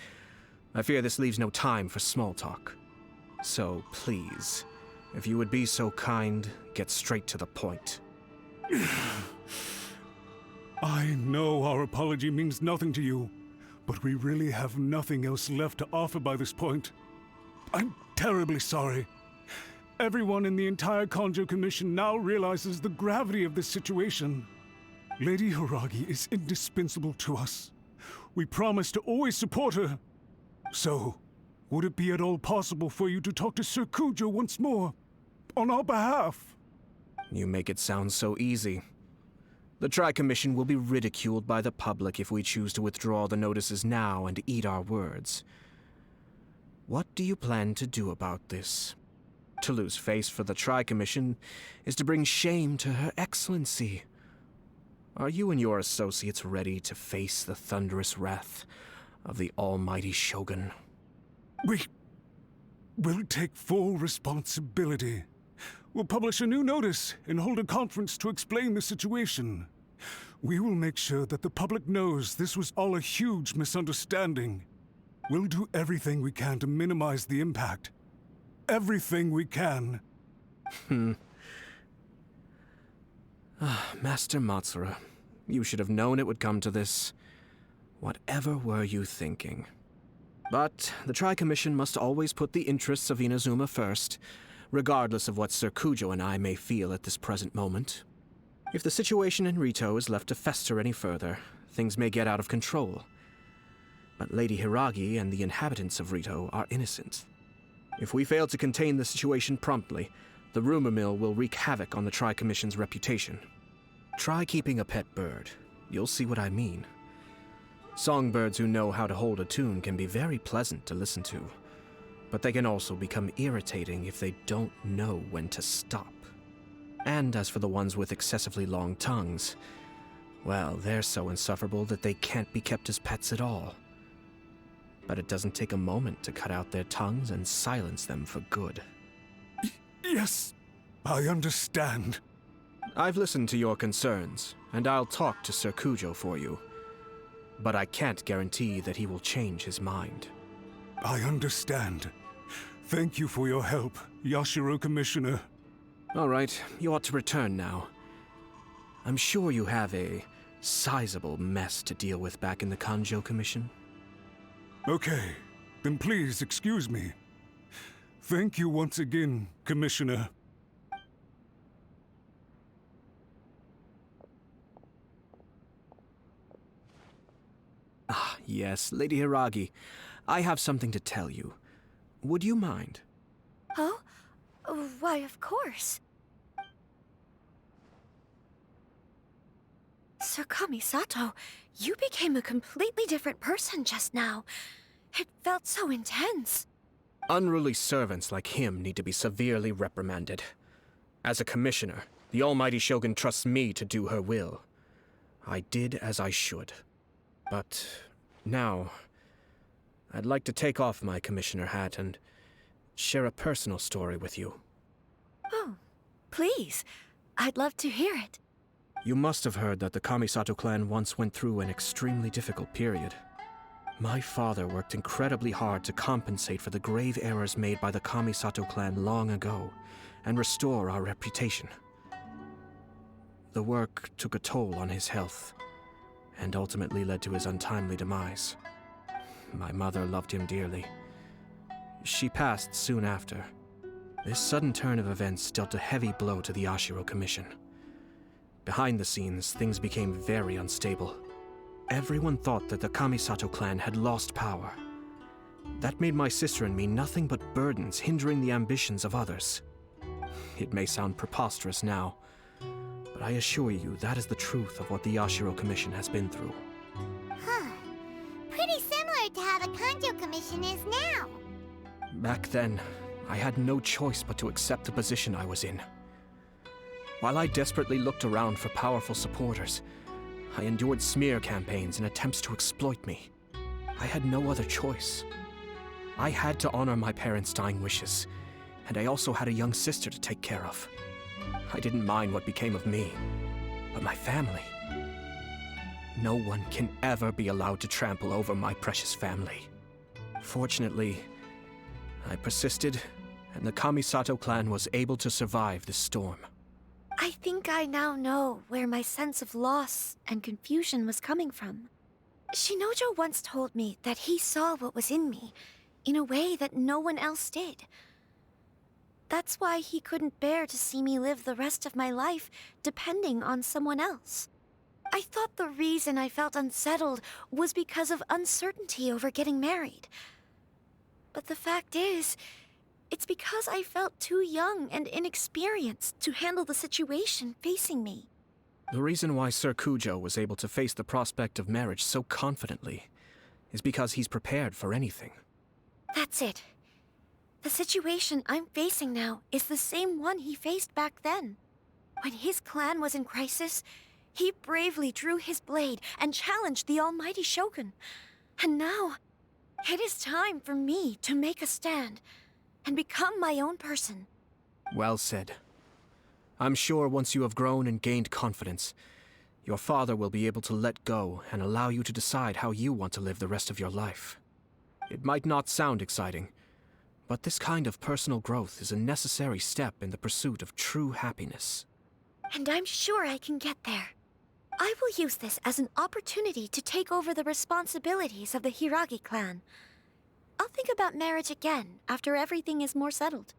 I fear this leaves no time for small talk. So, please, if you would be so kind, get straight to the point. I know our apology means nothing to you, but we really have nothing else left to offer by this point. I'm terribly sorry. Everyone in the entire Kanjo Commission now realizes the gravity of this situation. Lady Hiiragi is indispensable to us. We promise to always support her. So, would it be at all possible for you to talk to Sir Kujo once more? On our behalf? You make it sound so easy. The Tri-Commission will be ridiculed by the public if we choose to withdraw the notices now and eat our words. What do you plan to do about this? To lose face for the Tri-Commission is to bring shame to Her Excellency. Are you and your associates ready to face the thunderous wrath of the almighty Shogun? We'll take full responsibility. We'll publish a new notice and hold a conference to explain the situation. We will make sure that the public knows this was all a huge misunderstanding. We'll do everything we can to minimize the impact. Everything we can. Master Matsura, you should have known it would come to this. Whatever were you thinking? But the Tri-Commission must always put the interests of Inazuma first, regardless of what Sir Kujo and I may feel at this present moment. If the situation in Rito is left to fester any further, things may get out of control. But Lady Hiiragi and the inhabitants of Rito are innocent. If we fail to contain the situation promptly, the rumor mill will wreak havoc on the Tri-Commission's reputation. Try keeping a pet bird. You'll see what I mean. Songbirds who know how to hold a tune can be very pleasant to listen to, but they can also become irritating if they don't know when to stop. And as for the ones with excessively long tongues, well, they're so insufferable that they can't be kept as pets at all. But it doesn't take a moment to cut out their tongues and silence them for good. Yes, I understand. I've listened to your concerns, and I'll talk to Sir Kujo for you. But I can't guarantee that he will change his mind. I understand. Thank you for your help, Yashiro Commissioner. All right, you ought to return now. I'm sure you have a sizable mess to deal with back in the Kanjo Commission. Okay, then please excuse me. Thank you once again, Commissioner. Ah, yes, Lady Hiiragi. I have something to tell you. Would you mind? Oh? Why, of course. Sir Kamisato, you became a completely different person just now. It felt so intense. Unruly servants like him need to be severely reprimanded. As a commissioner, the almighty Shogun trusts me to do her will. I did as I should. But now, I'd like to take off my commissioner hat and share a personal story with you. Oh, please. I'd love to hear it. You must have heard that the Kamisato clan once went through an extremely difficult period. My father worked incredibly hard to compensate for the grave errors made by the Kamisato clan long ago and restore our reputation. The work took a toll on his health and ultimately led to his untimely demise. My mother loved him dearly. She passed soon after. This sudden turn of events dealt a heavy blow to the Yashiro Commission. Behind the scenes, things became very unstable. Everyone thought that the Kamisato clan had lost power. That made my sister and me nothing but burdens hindering the ambitions of others. It may sound preposterous now, but I assure you that is the truth of what the Yashiro Commission has been through. Huh. Pretty similar to how the Kanjo Commission is now. Back then, I had no choice but to accept the position I was in. While I desperately looked around for powerful supporters, I endured smear campaigns and attempts to exploit me. I had no other choice. I had to honor my parents' dying wishes, and I also had a young sister to take care of. I didn't mind what became of me, but my family. No one can ever be allowed to trample over my precious family. Fortunately, I persisted, and the Kamisato clan was able to survive this storm. I think I now know where my sense of loss and confusion was coming from. Shinojo once told me that he saw what was in me, in a way that no one else did. That's why he couldn't bear to see me live the rest of my life depending on someone else. I thought the reason I felt unsettled was because of uncertainty over getting married. But the fact is, it's because I felt too young and inexperienced to handle the situation facing me. The reason why Sir Kujo was able to face the prospect of marriage so confidently is because he's prepared for anything. That's it. The situation I'm facing now is the same one he faced back then. When his clan was in crisis, he bravely drew his blade and challenged the almighty Shogun. And now, it is time for me to make a stand and become my own person. Well said. I'm sure once you have grown and gained confidence, your father will be able to let go and allow you to decide how you want to live the rest of your life. It might not sound exciting, but this kind of personal growth is a necessary step in the pursuit of true happiness. And I'm sure I can get there. I will use this as an opportunity to take over the responsibilities of the Hiiragi clan. I'll think about marriage again after everything is more settled.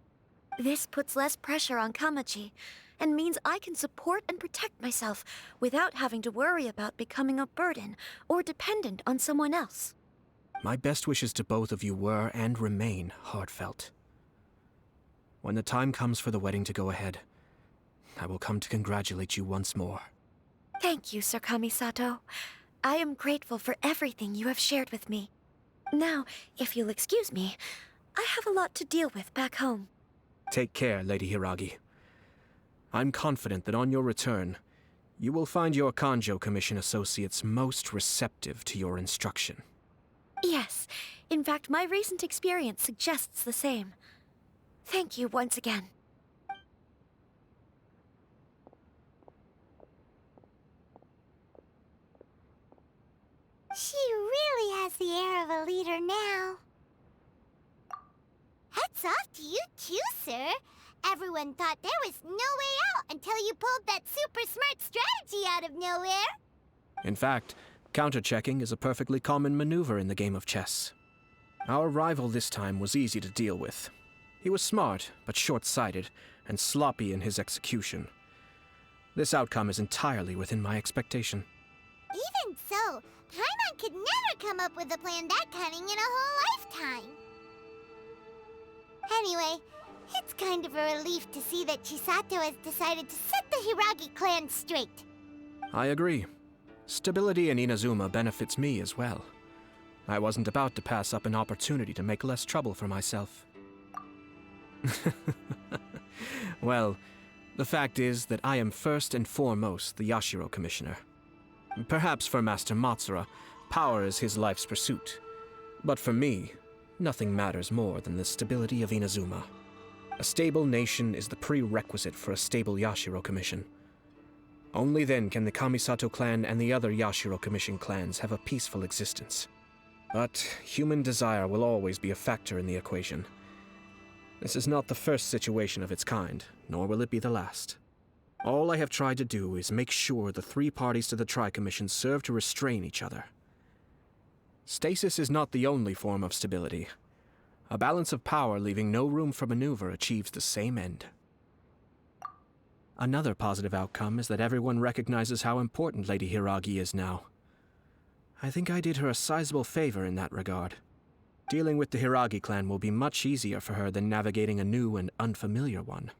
This puts less pressure on Kamaji, and means I can support and protect myself without having to worry about becoming a burden or dependent on someone else. My best wishes to both of you were and remain heartfelt. When the time comes for the wedding to go ahead, I will come to congratulate you once more. Thank you, Sir Kamisato. I am grateful for everything you have shared with me. Now, if you'll excuse me, I have a lot to deal with back home. Take care, Lady Hiiragi. I'm confident that on your return, you will find your Kanjo Commission associates most receptive to your instruction. Yes, in fact, my recent experience suggests the same. Thank you once again. She really has the air of a leader now. Hats off to you too, sir. Everyone thought there was no way out until you pulled that super smart strategy out of nowhere. In fact, counter-checking is a perfectly common maneuver in the game of chess. Our rival this time was easy to deal with. He was smart, but short-sighted, and sloppy in his execution. This outcome is entirely within my expectation. Even so, Paimon could never come up with a plan that cunning in a whole lifetime. Anyway, it's kind of a relief to see that Chisato has decided to set the Hiiragi clan straight. I agree. Stability in Inazuma benefits me as well. I wasn't about to pass up an opportunity to make less trouble for myself. Well, the fact is that I am first and foremost the Yashiro Commissioner. Perhaps for Master Matsura, power is his life's pursuit. But for me, nothing matters more than the stability of Inazuma. A stable nation is the prerequisite for a stable Yashiro Commission. Only then can the Kamisato clan and the other Yashiro Commission clans have a peaceful existence. But human desire will always be a factor in the equation. This is not the first situation of its kind, nor will it be the last. All I have tried to do is make sure the three parties to the Tri-Commission serve to restrain each other. Stasis is not the only form of stability. A balance of power leaving no room for maneuver achieves the same end. Another positive outcome is that everyone recognizes how important Lady Hiiragi is now. I think I did her a sizable favor in that regard. Dealing with the Hiiragi clan will be much easier for her than navigating a new and unfamiliar one.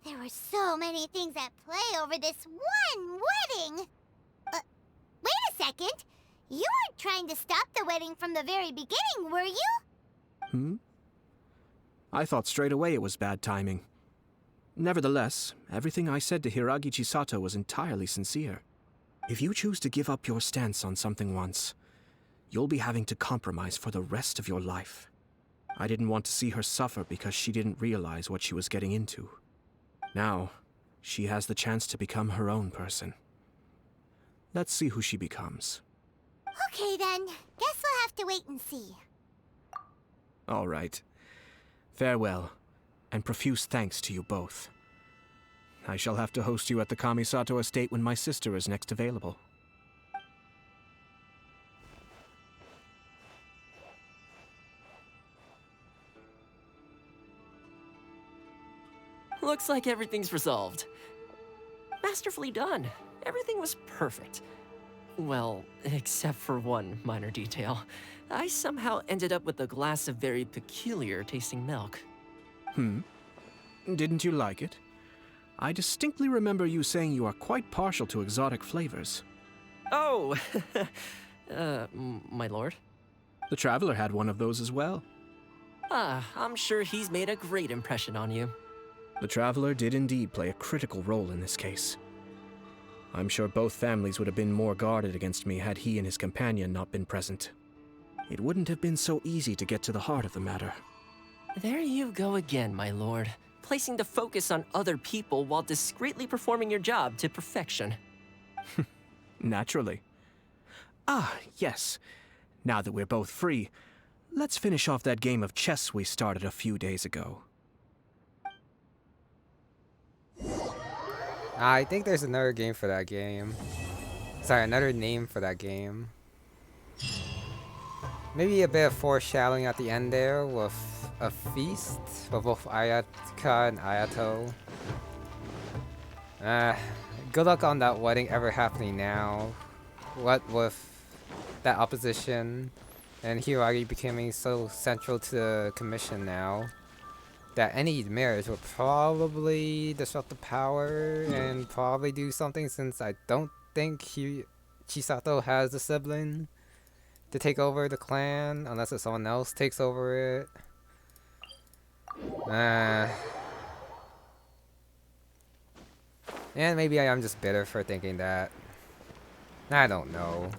There were so many things at play over this one wedding. Wait a second. You weren't trying to stop the wedding from the very beginning, were you? I thought straight away it was bad timing. Nevertheless, everything I said to Hiiragi Chisato was entirely sincere. If you choose to give up your stance on something once, you'll be having to compromise for the rest of your life. I didn't want to see her suffer because she didn't realize what she was getting into. Now, she has the chance to become her own person. Let's see who she becomes. Okay then, guess we'll have to wait and see. All right. Farewell, and profuse thanks to you both. I shall have to host you at the Kamisato estate when my sister is next available. Looks like everything's resolved. Masterfully done. Everything was perfect. Well, except for one minor detail. I somehow ended up with a glass of very peculiar tasting milk. Didn't you like it? I distinctly remember you saying you are quite partial to exotic flavors. Oh, my lord? The Traveler had one of those as well. I'm sure he's made a great impression on you. The Traveler did indeed play a critical role in this case. I'm sure both families would have been more guarded against me had he and his companion not been present. It wouldn't have been so easy to get to the heart of the matter. There you go again, my lord. Placing the focus on other people while discreetly performing your job to perfection. Naturally. Ah, yes. Now that we're both free, let's finish off that game of chess we started a few days ago. I think there's another game for that game. Sorry, another name for that game. Maybe a bit of foreshadowing at the end there with a feast for both Ayaka and Ayato. Good luck on that wedding ever happening now. What with that opposition and Hiiragi becoming so central to the commission now that any marriage will probably disrupt the power and probably do something, since I don't think Chisato has the sibling to take over the clan unless if someone else takes over it. And maybe I am just bitter for thinking that. I don't know.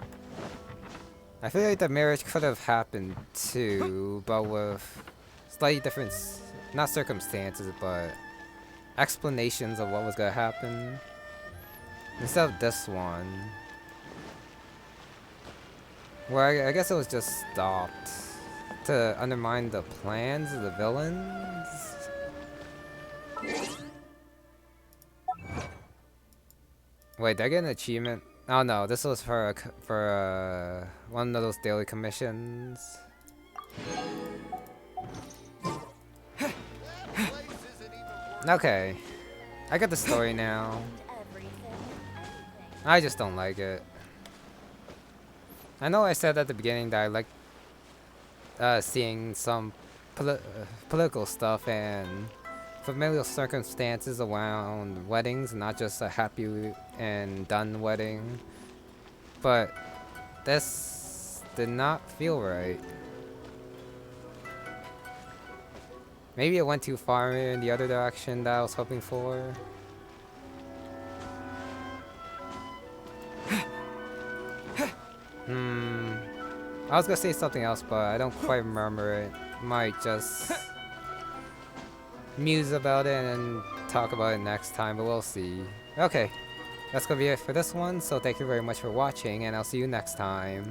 I feel like the marriage could have happened too, but with slightly different, not circumstances, but explanations of what was gonna happen instead of this one, where I guess it was just stopped to undermine the plans of the villains. Wait, did I get an achievement? Oh no, this was for one of those daily commissions. Okay, I get the story now. I just don't like it. I know I said at the beginning that I like seeing some political stuff and familial circumstances around weddings, not just a happy and done wedding. But this did not feel right. Maybe it went too far in the other direction that I was hoping for. I was gonna say something else, but I don't quite remember it. Might just muse about it and talk about it next time, but we'll see. Okay, that's gonna be it for this one, so thank you very much for watching, and I'll see you next time.